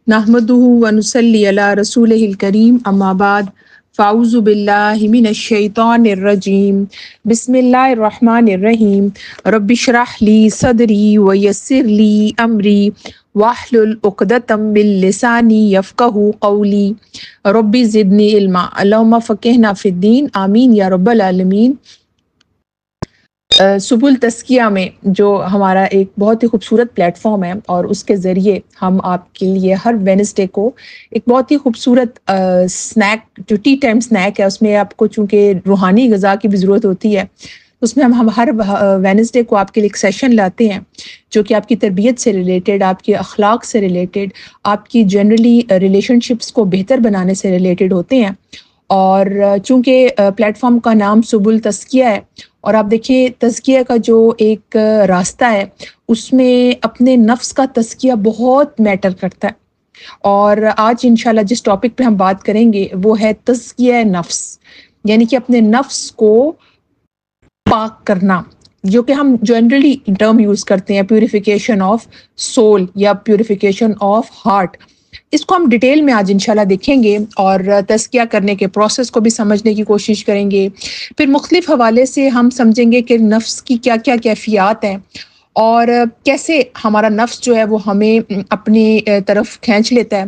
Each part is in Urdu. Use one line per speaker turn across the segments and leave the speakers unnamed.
نحمدہ ونصلی علی رسولہ الکریم اما بعد فاعوذ باللہ من الشیطان الرجیم بسم اللہ الرحمن الرحیم رب اشرح لی صدری ویسر لی امری واحلل عقدۃ من لسانی یفقہوا قولی رب زدنی علما اللہم فقہنا فی الدین آمین یا رب العالمین۔ سبل تزکیہ میں جو ہمارا ایک بہت ہی خوبصورت پلیٹ فارم ہے اور اس کے ذریعے ہم آپ کے لیے ہر وینسڈے کو ایک بہت ہی خوبصورت سنیک جو ٹی ٹائم سنیک ہے، اس میں آپ کو چونکہ روحانی غذا کی بھی ضرورت ہوتی ہے، اس میں ہم ہر وینسڈے کو آپ کے لیے ایک سیشن لاتے ہیں جو کہ آپ کی تربیت سے ریلیٹڈ، آپ کے اخلاق سے ریلیٹڈ، آپ کی جنرلی ریلیشن شپس کو بہتر بنانے سے ریلیٹڈ ہوتے ہیں۔ اور چونکہ پلیٹ فارم کا نام سبل تزکیہ ہے اور آپ دیکھیے تزکیہ کا جو ایک راستہ ہے اس میں اپنے نفس کا تزکیہ بہت میٹر کرتا ہے، اور آج انشاءاللہ جس ٹاپک پہ ہم بات کریں گے وہ ہے تزکیہ نفس، یعنی کہ اپنے نفس کو پاک کرنا، جو کہ ہم جنرلی ٹرم یوز کرتے ہیں پیوریفیکیشن آف سول یا پیوریفیکیشن آف ہارٹ۔ اس کو ہم ڈیٹیل میں آج انشاءاللہ دیکھیں گے اور تزکیہ کرنے کے پروسیس کو بھی سمجھنے کی کوشش کریں گے، پھر مختلف حوالے سے ہم سمجھیں گے کہ نفس کی کیا کیا کیفیات ہیں اور کیسے ہمارا نفس جو ہے وہ ہمیں اپنی طرف کھینچ لیتا ہے۔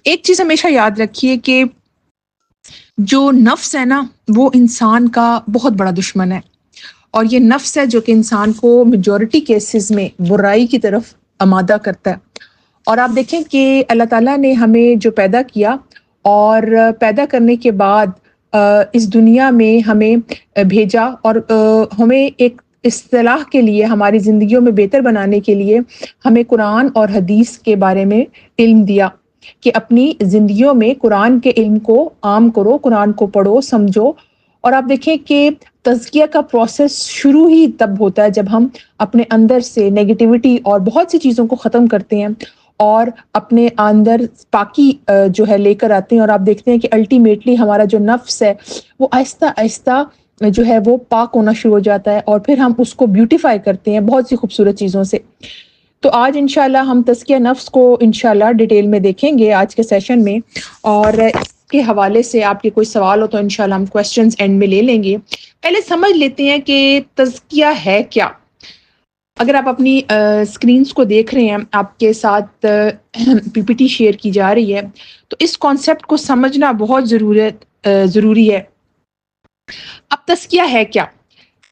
ایک چیز ہمیشہ یاد رکھیے کہ جو نفس ہے نا وہ انسان کا بہت بڑا دشمن ہے، اور یہ نفس ہے جو کہ انسان کو میجورٹی کیسز میں برائی کی طرف آمادہ کرتا ہے۔ اور آپ دیکھیں کہ اللہ تعالیٰ نے ہمیں جو پیدا کیا اور پیدا کرنے کے بعد اس دنیا میں ہمیں بھیجا اور ہمیں ایک اصطلاح کے لیے ہماری زندگیوں میں بہتر بنانے کے لیے ہمیں قرآن اور حدیث کے بارے میں علم دیا کہ اپنی زندگیوں میں قرآن کے علم کو عام کرو، قرآن کو پڑھو، سمجھو۔ اور آپ دیکھیں کہ تزکیہ کا پروسیس شروع ہی تب ہوتا ہے جب ہم اپنے اندر سے نیگیٹیوٹی اور بہت سی چیزوں کو ختم کرتے ہیں اور اپنے اندر پاکی جو ہے لے کر آتے ہیں، اور آپ دیکھتے ہیں کہ الٹیمیٹلی ہمارا جو نفس ہے وہ آہستہ آہستہ جو ہے وہ پاک ہونا شروع ہو جاتا ہے، اور پھر ہم اس کو بیوٹیفائی کرتے ہیں بہت سی خوبصورت چیزوں سے۔ تو آج انشاءاللہ ہم تزکیہ نفس کو انشاءاللہ ڈیٹیل میں دیکھیں گے آج کے سیشن میں، اور اس کے حوالے سے آپ کے کوئی سوال ہو تو انشاءاللہ ہم کویسچنز اینڈ میں لے لیں گے۔ پہلے سمجھ لیتے ہیں کہ تزکیہ ہے کیا۔ اگر آپ اپنی اسکرینز کو دیکھ رہے ہیں، آپ کے ساتھ پی پی ٹی شیئر کی جا رہی ہے، تو اس کانسیپٹ کو سمجھنا بہت ضروری ہے۔ اب تزکیہ ہے کیا؟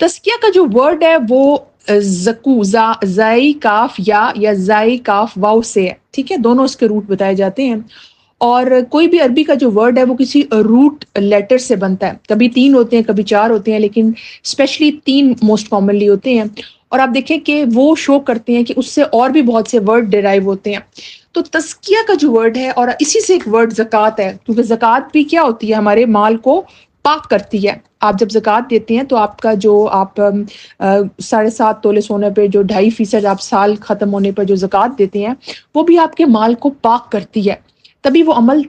تزکیہ کا جو ورڈ ہے وہ زکو زائی کاف یا زائی کاف واو سے ہے، ٹھیک ہے، دونوں اس کے روٹ بتائے جاتے ہیں، اور کوئی بھی عربی کا جو ورڈ ہے وہ کسی روٹ لیٹر سے بنتا ہے، کبھی 3 ہوتے ہیں کبھی 4 ہوتے ہیں، لیکن اسپیشلی 3 موسٹ کامنلی ہوتے ہیں، اور آپ دیکھیں کہ وہ شو کرتے ہیں کہ اس سے اور بھی بہت سے ورڈ ڈیرائیو ہوتے ہیں۔ تو تزکیہ کا جو ورڈ ہے، اور اسی سے ایک ورڈ زکوٰۃ ہے، کیونکہ زکوٰۃ بھی کیا ہوتی ہے، ہمارے مال کو پاک کرتی ہے۔ آپ جب زکوٰۃ دیتے ہیں تو آپ کا جو آپ 7.5 تولے سونے پہ جو 2.5% آپ سال ختم ہونے پر جو زکوٰۃ دیتے ہیں وہ بھی آپ کے مال کو پاک کرتی ہے، تبھی وہ عمل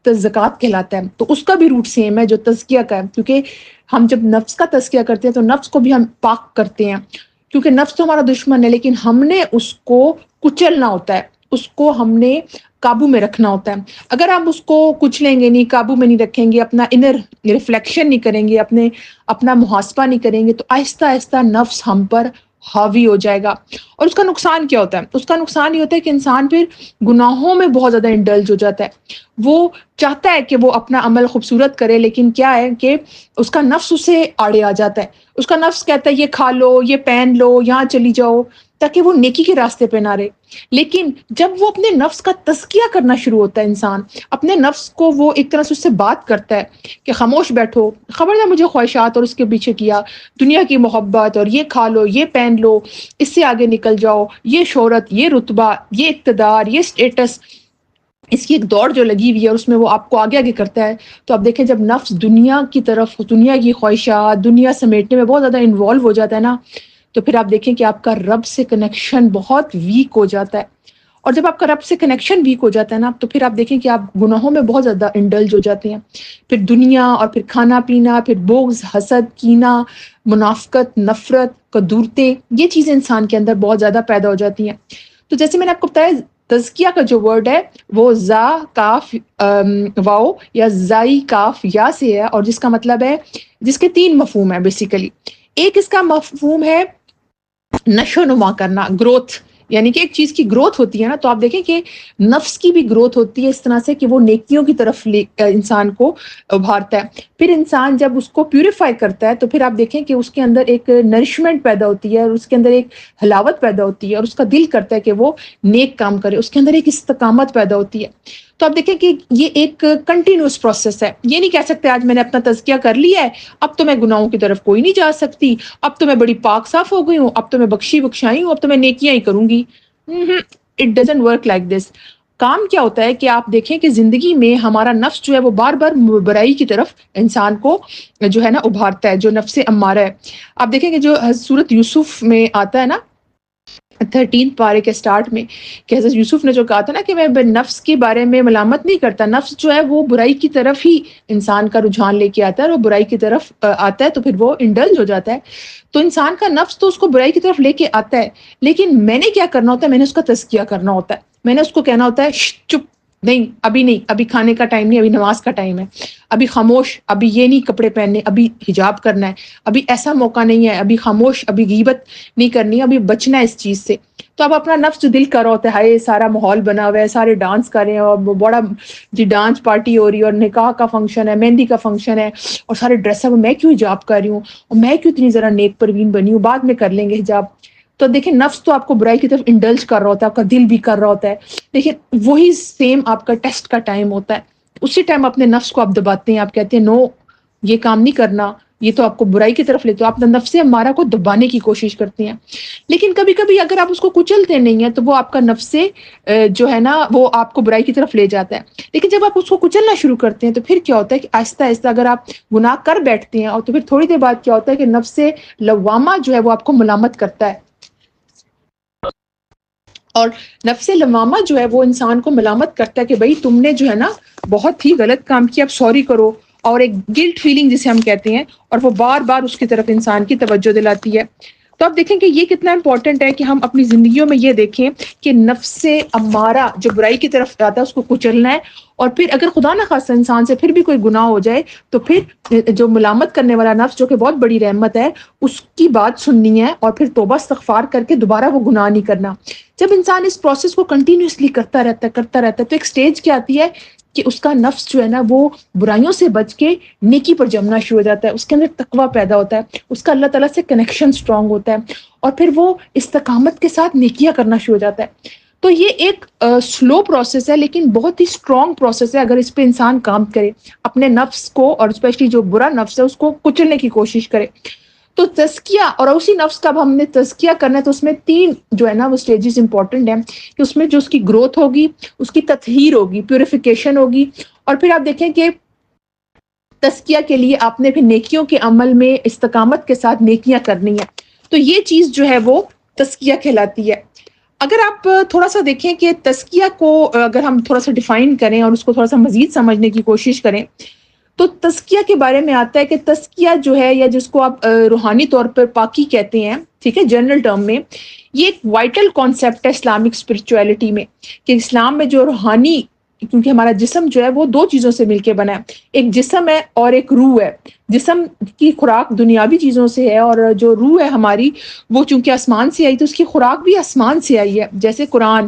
زکوٰۃ کہلاتا ہے۔ تو اس کا بھی روٹ سیم ہے جو تزکیہ کا ہے، کیونکہ ہم جب نفس کا تزکیہ کرتے ہیں تو نفس کو بھی ہم پاک کرتے ہیں، کیونکہ نفس تو ہمارا دشمن ہے، لیکن ہم نے اس کو کچلنا ہوتا ہے، اس کو ہم نے قابو میں رکھنا ہوتا ہے۔ اگر آپ اس کو کچلیں گے نہیں، قابو میں نہیں رکھیں گے، اپنا انر ریفلیکشن نہیں کریں گے، اپنا محاسبہ نہیں کریں گے، تو آہستہ آہستہ نفس ہم پر حاوی ہو جائے گا۔ اور اس کا نقصان کیا ہوتا ہے؟ اس کا نقصان یہ ہوتا ہے کہ انسان پھر گناہوں میں بہت زیادہ انڈلج ہو جاتا ہے۔ وہ چاہتا ہے کہ وہ اپنا عمل خوبصورت کرے، لیکن کیا ہے کہ اس کا نفس اسے آڑے آ جاتا ہے، اس کا نفس کہتا ہے یہ کھا لو، یہ پہن لو، یہاں چلی جاؤ، تاکہ وہ نیکی کے راستے پہ نہ رہے۔ لیکن جب وہ اپنے نفس کا تزکیہ کرنا شروع ہوتا ہے، انسان اپنے نفس کو وہ ایک طرح سے اس سے بات کرتا ہے کہ خاموش بیٹھو، خبردار مجھے خواہشات اور اس کے پیچھے کیا، دنیا کی محبت اور یہ کھا لو، یہ پہن لو، اس سے آگے نکل جاؤ، یہ شہرت، یہ رتبہ، یہ اقتدار، یہ اسٹیٹس، اس کی ایک دوڑ جو لگی ہوئی ہے اور اس میں وہ آپ کو آگے آگے کرتا ہے۔ تو آپ دیکھیں جب نفس دنیا کی طرف، دنیا کی خواہشات، دنیا سمیٹنے میں بہت زیادہ انوالو ہو جاتا ہے نا، تو پھر آپ دیکھیں کہ آپ کا رب سے کنیکشن بہت ویک ہو جاتا ہے، اور جب آپ کا رب سے کنیکشن ویک ہو جاتا ہے نا، تو پھر آپ دیکھیں کہ آپ گناہوں میں بہت زیادہ انڈلج ہو جاتے ہیں، پھر دنیا اور پھر کھانا پینا، پھر بغض، حسد، کینہ، منافقت، نفرت، کدورتیں، یہ چیزیں انسان کے اندر بہت زیادہ پیدا ہو جاتی ہیں۔ تو جیسے میں نے آپ کو بتایا تزکیہ کا جو ورڈ ہے وہ زا کاف واؤ یا زائی کاف یا سے ہے، اور جس کا مطلب ہے، جس کے 3 مفہوم ہیں بیسیکلی۔ ایک اس کا مفہوم ہے نشو نما کرنا، گروتھ، یعنی کہ ایک چیز کی گروتھ ہوتی ہے نا، تو آپ دیکھیں کہ نفس کی بھی گروتھ ہوتی ہے اس طرح سے کہ وہ نیکیوں کی طرف انسان کو ابھارتا ہے۔ پھر انسان جب اس کو پیوریفائی کرتا ہے تو پھر آپ دیکھیں کہ اس کے اندر ایک نرشمنٹ پیدا ہوتی ہے، اور اس کے اندر ایک حلاوت پیدا ہوتی ہے، اور اس کا دل کرتا ہے کہ وہ نیک کام کرے، اس کے اندر ایک استقامت پیدا ہوتی ہے۔ تو آپ دیکھیں کہ یہ ایک کنٹینیوس پروسیس ہے، یہ نہیں کہہ سکتے آج میں نے اپنا تزکیہ کر لیا ہے اب تو میں گناہوں کی طرف کوئی نہیں جا سکتی، اب تو میں بڑی پاک صاف ہو گئی ہوں، اب تو میں بخشی بخشائی ہوں، اب تو میں نیکیاں ہی کروں گی۔ It doesn't work like this. کام کیا ہوتا ہے کہ آپ دیکھیں کہ زندگی میں ہمارا نفس جو ہے وہ بار بار برائی کی طرف انسان کو جو ہے نا ابھارتا ہے، جو نفس امارہ ہے۔ آپ دیکھیں کہ جو سورۃ یوسف میں آتا ہے نا 13 پارے کے سٹارٹ میں، کہ حضرت یوسف نے جو کہا تھا نا کہ میں نفس کے بارے میں ملامت نہیں کرتا، نفس جو ہے وہ برائی کی طرف ہی انسان کا رجحان لے کے آتا ہے، اور وہ برائی کی طرف آتا ہے تو پھر وہ انڈلج ہو جاتا ہے۔ تو انسان کا نفس تو اس کو برائی کی طرف لے کے آتا ہے، لیکن میں نے کیا کرنا ہوتا ہے، میں نے اس کا تزکیہ کرنا ہوتا ہے، میں نے اس کو کہنا ہوتا ہے چپ، نہیں ابھی نہیں، ابھی کھانے کا ٹائم نہیں، ابھی نماز کا ٹائم ہے، ابھی خاموش، ابھی یہ نہیں کپڑے پہننے، ابھی حجاب کرنا ہے، ابھی ایسا موقع نہیں ہے، ابھی خاموش، ابھی غیبت نہیں کرنی ہے، ابھی بچنا ہے اس چیز سے۔ تو اب اپنا نفس جو دل کر رہا ہوتا ہے، ہائے سارا ماحول بنا ہوا ہے، سارے ڈانس کر رہے ہیں، اور بڑا جی ڈانس پارٹی ہو رہی ہے، اور نکاح کا فنکشن ہے، مہندی کا فنکشن ہے، اور سارے ڈریس اپ، میں کیوں حجاب کر رہی ہوں، اور میں کیوں اتنی ذرا نیک پروین بنی ہوں، بعد میں کر لیں گے حجاب۔ تو دیکھیں نفس تو آپ کو برائی کی طرف انڈلج کر رہا ہوتا ہے، آپ کا دل بھی کر رہا ہوتا ہے، لیکن وہی سیم آپ کا ٹیسٹ کا ٹائم ہوتا ہے، اسی ٹائم اپنے نفس کو آپ دباتے ہیں، آپ کہتے ہیں نو، یہ کام نہیں کرنا، یہ تو آپ کو برائی کی طرف لیتے ہو، آپ نفس امارہ کو دبانے کی کوشش کرتے ہیں۔ لیکن کبھی کبھی اگر آپ اس کو کچلتے نہیں ہیں تو وہ آپ کا نفس جو ہے نا وہ آپ کو برائی کی طرف لے جاتا ہے۔ لیکن جب آپ اس کو کچلنا شروع کرتے ہیں تو پھر کیا ہوتا ہے کہ آہستہ آہستہ اگر آپ گناہ کر بیٹھتے ہیں، اور تو پھر تھوڑی دیر بعد کیا ہوتا ہے کہ نفس لوامہ جو ہے وہ آپ کو ملامت کرتا ہے، اور نفس لوامہ جو ہے وہ انسان کو ملامت کرتا ہے کہ بھائی تم نے جو ہے نا بہت ہی غلط کام کیا، اب سوری کرو، اور ایک گلٹ فیلنگ جسے ہم کہتے ہیں، اور وہ بار بار اس کی طرف انسان کی توجہ دلاتی ہے۔ تو آپ دیکھیں کہ یہ کتنا امپورٹنٹ ہے کہ ہم اپنی زندگیوں میں یہ دیکھیں کہ نفس امارہ جو برائی کی طرف جاتا ہے اس کو کچلنا ہے، اور پھر اگر خدا نہ خواستہ انسان سے پھر بھی کوئی گناہ ہو جائے تو پھر جو ملامت کرنے والا نفس جو کہ بہت بڑی رحمت ہے، اس کی بات سننی ہے، اور پھر توبہ استغفار کر کے دوبارہ وہ گناہ نہیں کرنا۔ جب انسان اس پروسیس کو کنٹینیوسلی کرتا رہتا ہے تو ایک سٹیج کیا آتی ہے کہ اس کا نفس جو ہے نا وہ برائیوں سے بچ کے نیکی پر جمنا شروع ہو جاتا ہے، اس کے اندر تقویٰ پیدا ہوتا ہے، اس کا اللہ تعالیٰ سے کنیکشن سٹرونگ ہوتا ہے، اور پھر وہ استقامت کے ساتھ نیکیاں کرنا شروع ہو جاتا ہے۔ تو یہ ایک سلو پروسیس ہے، لیکن بہت ہی سٹرونگ پروسیس ہے اگر اس پہ انسان کام کرے، اپنے نفس کو، اور اسپیشلی جو برا نفس ہے اس کو کچلنے کی کوشش کرے۔ تو تزکیہ، اور اسی نفس کا اب ہم نے تزکیہ کرنا ہے تو اس میں 3 جو ہے نا وہ سٹیجز امپورٹنٹ ہیں، کہ اس میں جو اس کی گروتھ ہوگی، اس کی تطہیر ہوگی، پیوریفیکیشن ہوگی، اور پھر آپ دیکھیں کہ تزکیہ کے لیے آپ نے پھر نیکیوں کے عمل میں استقامت کے ساتھ نیکیاں کرنی ہیں۔ تو یہ چیز جو ہے وہ تزکیہ کہلاتی ہے۔ اگر آپ تھوڑا سا دیکھیں کہ تزکیہ کو اگر ہم تھوڑا سا ڈیفائن کریں اور اس کو تھوڑا سا مزید سمجھنے کی کوشش کریں، تو تزکیہ کے بارے میں آتا ہے کہ تزکیہ جو ہے، یا جس کو آپ روحانی طور پر پاکی کہتے ہیں، ٹھیک ہے، جنرل ٹرم میں، یہ ایک وائٹل کانسیپٹ ہے اسلامک اسپرچویلٹی میں، کہ اسلام میں جو روحانی، کیونکہ ہمارا جسم جو ہے وہ 2 چیزوں سے مل کے بنا ہے، ایک جسم ہے اور ایک روح ہے۔ جسم کی خوراک دنیاوی چیزوں سے ہے، اور جو روح ہے ہماری وہ چونکہ آسمان سے آئی تو اس کی خوراک بھی آسمان سے آئی ہے، جیسے قرآن۔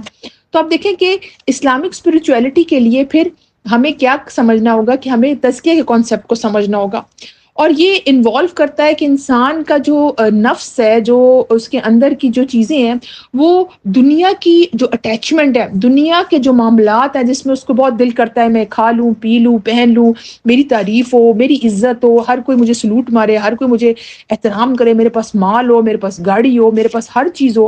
تو آپ دیکھیں کہ اسلامک اسپرچویلٹی کے لیے پھر ہمیں کیا سمجھنا ہوگا کہ ہمیں تزکیہ کے کانسیپٹ کو سمجھنا ہوگا، اور یہ انوالو کرتا ہے کہ انسان کا جو نفس ہے، جو اس کے اندر کی جو چیزیں ہیں، وہ دنیا کی جو اٹیچمنٹ ہے، دنیا کے جو معاملات ہیں جس میں اس کو بہت دل کرتا ہے میں کھا لوں، پی لوں، پہن لوں، میری تعریف ہو، میری عزت ہو، ہر کوئی مجھے سلوٹ مارے، ہر کوئی مجھے احترام کرے، میرے پاس مال ہو، میرے پاس گاڑی ہو، میرے پاس ہر چیز ہو۔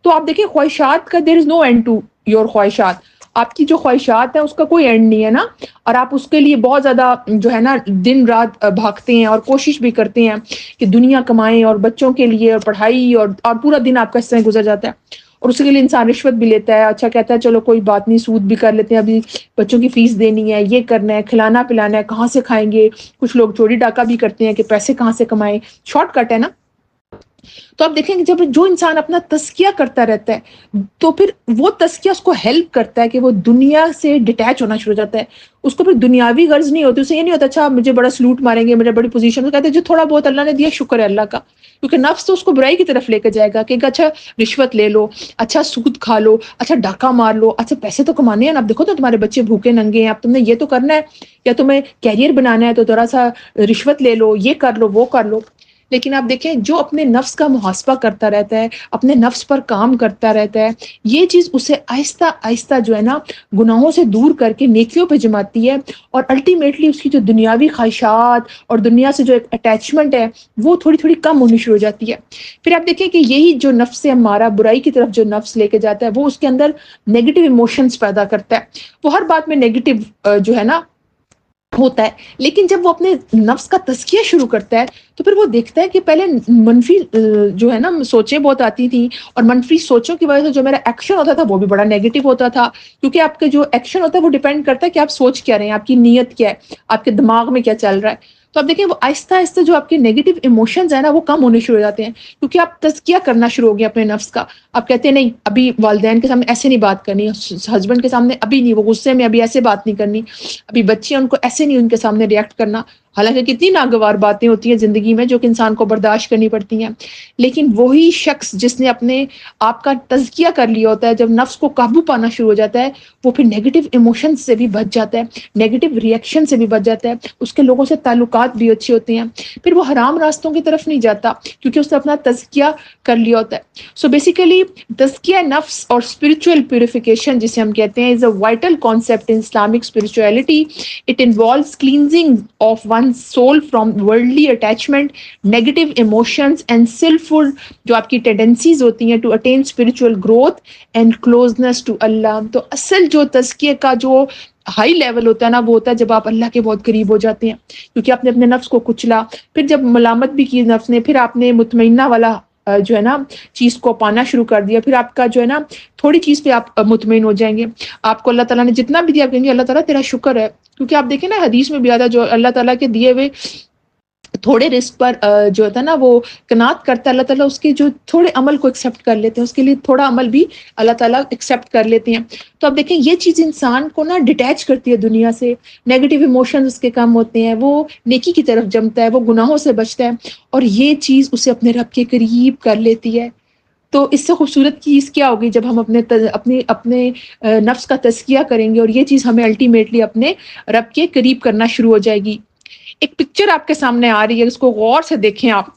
تو آپ دیکھیں خواہشات کا دیر از نو اینڈ ٹو یور خواہشات، آپ کی جو خواہشات ہیں اس کا کوئی اینڈ نہیں ہے نا، اور آپ اس کے لیے بہت زیادہ جو ہے نا دن رات بھاگتے ہیں، اور کوشش بھی کرتے ہیں کہ دنیا کمائیں، اور بچوں کے لیے، اور پڑھائی، اور پورا دن آپ کا اس طرح گزر جاتا ہے، اور اس کے لیے انسان رشوت بھی لیتا ہے، اچھا کہتا ہے چلو کوئی بات نہیں، سود بھی کر لیتے ہیں، ابھی بچوں کی فیس دینی ہے، یہ کرنا ہے، کھلانا پلانا ہے، کہاں سے کھائیں گے، کچھ لوگ چوری ڈاکہ بھی کرتے ہیں کہ پیسے کہاں سے کمائیں، شارٹ کٹ ہے نا۔ تو آپ دیکھیں کہ جب جو انسان اپنا تزکیہ کرتا رہتا ہے تو پھر وہ تزکیہ اس کو ہیلپ کرتا ہے کہ وہ دنیا سے ڈیٹیچ ہونا شروع ہو جاتا ہے. اس کو پھر دنیاوی غرض نہیں ہوتی، اسے یہ نہیں ہوتا اچھا مجھے بڑا سلوٹ ماریں گے، مجھے بڑی پوزیشن. کہتے ہیں جو تھوڑا بہت اللہ نے دیا شکر ہے اللہ کا، کیونکہ نفس تو اس کو برائی کی طرف لے کے جائے گا کہ اچھا رشوت لے لو، اچھا سود کھا لو، اچھا ڈاکہ مار لو، اچھا پیسے تو کمانے ہیں نا، اب دیکھو تو تمہارے بچے بھوکے ننگے ہیں، اب تم نے یہ تو کرنا ہے، یا تمہیں کیریئر بنانا ہے تو تھوڑا سا رشوت لے لو، یہ کر لو وہ کر لو. لیکن آپ دیکھیں جو اپنے نفس کا محاسبہ کرتا رہتا ہے، اپنے نفس پر کام کرتا رہتا ہے، یہ چیز اسے آہستہ آہستہ جو ہے نا گناہوں سے دور کر کے نیکیوں پہ جماتی ہے، اور الٹیمیٹلی اس کی جو دنیاوی خواہشات اور دنیا سے جو ایک اٹیچمنٹ ہے وہ تھوڑی تھوڑی کم ہونی شروع ہو جاتی ہے. پھر آپ دیکھیں کہ یہی جو نفس سے ہمارا برائی کی طرف جو نفس لے کے جاتا ہے وہ اس کے اندر نیگیٹو ایموشنز پیدا کرتا ہے. وہ ہر بات میں نیگیٹو جو ہے نا ہوتا ہے. لیکن جب وہ اپنے نفس کا تزکیہ شروع کرتا ہے تو پھر وہ دیکھتا ہے کہ پہلے منفی جو ہے نا سوچیں بہت آتی تھیں، اور منفی سوچوں کی وجہ سے جو میرا ایکشن ہوتا تھا وہ بھی بڑا نیگیٹو ہوتا تھا. کیونکہ آپ کے جو ایکشن ہوتا ہے وہ ڈیپینڈ کرتا ہے کہ آپ سوچ کیا رہے ہیں، آپ کی نیت کیا ہے، آپ کے دماغ میں کیا چل رہا ہے. تو آپ دیکھیں وہ آہستہ آہستہ جو آپ کے نیگیٹو ایموشنز ہیں نا وہ کم ہونے شروع ہو جاتے ہیں، کیونکہ آپ تزکیہ کرنا شروع ہو گئے اپنے نفس کا. آپ کہتے ہیں نہیں ابھی والدین کے سامنے ایسے نہیں بات کرنی، ہسبینڈ کے سامنے ابھی نہیں، وہ غصے میں ابھی ایسے بات نہیں کرنی، ابھی بچے ان کو ایسے نہیں ان کے سامنے ریئیکٹ کرنا. حالانکہ کتنی ناگوار باتیں ہوتی ہیں زندگی میں جو کہ انسان کو برداشت کرنی پڑتی ہیں. لیکن وہی شخص جس نے اپنے آپ کا تزکیہ کر لیا ہوتا ہے، جب نفس کو قابو پانا شروع ہو جاتا ہے وہ پھر نیگیٹو ایموشن سے بھی بچ جاتا ہے، نیگیٹو ریئیکشن سے بھی بچ جاتا ہے، اس کے لوگوں سے تعلقات بھی اچھے ہوتے ہیں. پھر وہ حرام راستوں کی طرف نہیں جاتا کیونکہ اس نے اپنا تزکیہ کر لیا ہوتا ہے. سو بیسیکلی تزکیہ نفس اور اسپرچل پیوریفیکیشن جسے ہم کہتے ہیں is a vital concept in Islamic spirituality. It involves cleansing of one's soul from worldly attachment, negative emotions and sinful جو آپ کی tendencies ہوتی ہیں to attain spiritual growth and closeness to Allah. تو اصل جو تزکیے کا جو ہائی لیول ہوتا ہے نا وہ ہوتا ہے جب آپ اللہ کے بہت قریب ہو جاتے ہیں، کیونکہ آپ نے اپنے نفس کو کچلا، پھر جب ملامت بھی کی نفس نے، پھر آپ نے مطمئنہ والا جو ہے نا چیز کو پانا شروع کر دیا، پھر آپ کا جو ہے نا تھوڑی چیز پہ آپ مطمئن ہو جائیں گے. آپ کو اللہ تعالیٰ نے جتنا بھی دیا آپ کہیں گے اللہ تعالیٰ تیرا شکر ہے. کیونکہ آپ دیکھیں نا حدیث میں بھی آتا ہے جو اللہ تعالیٰ کے دیے ہوئے تھوڑے رزق پر جو ہوتا ہے نا وہ قناعت کرتا ہے، اللہ تعالیٰ اس کے جو تھوڑے عمل کو ایکسیپٹ کر لیتے ہیں، اس کے لیے تھوڑا عمل بھی اللہ تعالیٰ ایکسیپٹ کر لیتے ہیں. تو آپ دیکھیں یہ چیز انسان کو نا ڈیٹیچ کرتی ہے دنیا سے، نیگیٹو ایموشنز اس کے کم ہوتے ہیں، وہ نیکی کی طرف جمتا ہے، وہ گناہوں سے بچتا ہے، اور یہ چیز اسے اپنے رب کے قریب کر لیتی ہے. تو اس سے خوبصورت چیز کیا ہوگی جب ہم اپنے نفس کا تزکیہ کریں گے، اور یہ چیز ہمیں الٹیمیٹلی اپنے رب کے قریب کرنا شروع ہو جائے گی. ایک پکچر آپ کے سامنے آ رہی ہے، اس کو غور سے دیکھیں آپ،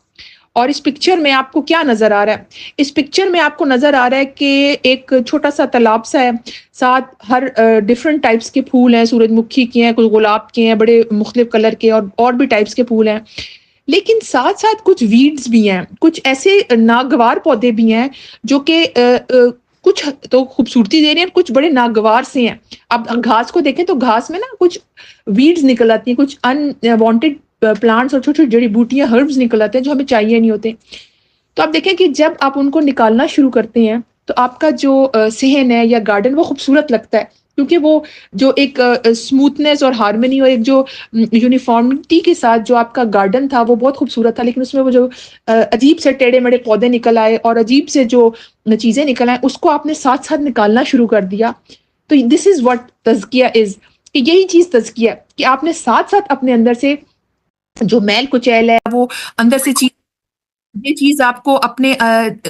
اور اس پکچر میں آپ کو کیا نظر آ رہا ہے؟ اس پکچر میں آپ کو نظر آ رہا ہے کہ ایک چھوٹا سا تالاب سا ہے، ساتھ ہر ڈفرنٹ ٹائپس کے پھول ہیں، سورج مکھی کے ہیں، کچھ گلاب کے ہیں، بڑے مختلف کلر کے، اور بھی ٹائپس کے پھول ہیں. لیکن ساتھ ساتھ کچھ ویڈز بھی ہیں، کچھ ایسے ناگوار پودے بھی ہیں جو کہ کچھ تو خوبصورتی دے رہے ہیں، کچھ بڑے ناگوار سے ہیں. اب گھاس کو دیکھیں تو گھاس میں نا کچھ ویڈز نکل آتی ہیں، کچھ ان وانٹیڈ پلانٹس اور چھوٹی چھوٹی جڑی بوٹیاں ہربز نکل آتے ہیں جو ہمیں چاہیے نہیں ہوتے. تو آپ دیکھیں کہ جب آپ ان کو نکالنا شروع کرتے ہیں تو آپ کا جو صحن ہے یا گارڈن وہ خوبصورت لگتا ہے، کیونکہ وہ جو ایک اسموتھنس اور ہارمنی اور ایک جو یونیفارمٹی کے ساتھ جو آپ کا گارڈن تھا وہ بہت خوبصورت تھا. لیکن اس میں وہ جو عجیب سے ٹیڑے میڑے پودے نکل آئے اور عجیب سے جو چیزیں نکل آئیں اس کو آپ نے ساتھ ساتھ نکالنا شروع کر دیا. تو دس از واٹ تزکیہ از، کہ یہی چیز تزکیہ ہے کہ آپ نے ساتھ ساتھ اپنے اندر سے جو میل کچیل ہے وہ اندر سے چیز، یہ چیز آپ کو اپنے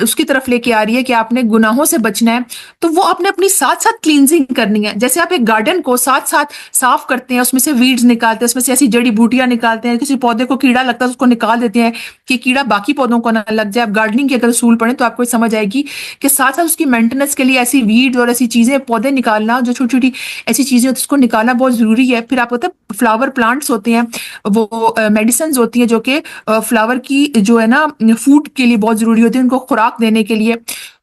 اس کی طرف لے کے آ رہی ہے کہ آپ نے گناہوں سے بچنا ہے. تو وہ آپ نے اپنی ساتھ ساتھ کلینزنگ کرنی ہے. جیسے آپ ایک گارڈن کو ساتھ ساتھ صاف کرتے ہیں، اس میں سے ویڈز نکالتے ہیں، اس میں سے ایسی جڑی بوٹیاں نکالتے ہیں، کسی پودے کو کیڑا لگتا ہے اس کو نکال دیتے ہیں کہ کیڑا باقی پودوں کو نہ لگ جائے. آپ گارڈننگ کے اگر اصول پڑھیں تو آپ کو سمجھ آئے گی کہ ساتھ ساتھ اس کی مینٹیننس کے لیے ایسی ویڈ اور ایسی چیزیں پودے نکالنا، جو چھوٹی چھوٹی ایسی چیزیں ہوتی ہیں اس کو نکالنا بہت ضروری ہے. پھر آپ ہوتا ہے فلاور پلانٹس ہوتے ہیں، وہ میڈیسنز ہوتی ہیں جو کہ فلاور کی جو ہے نا فوڈ کے لیے بہت ضروری ہوتی ہے، ان کو خوراک دینے کے لیے.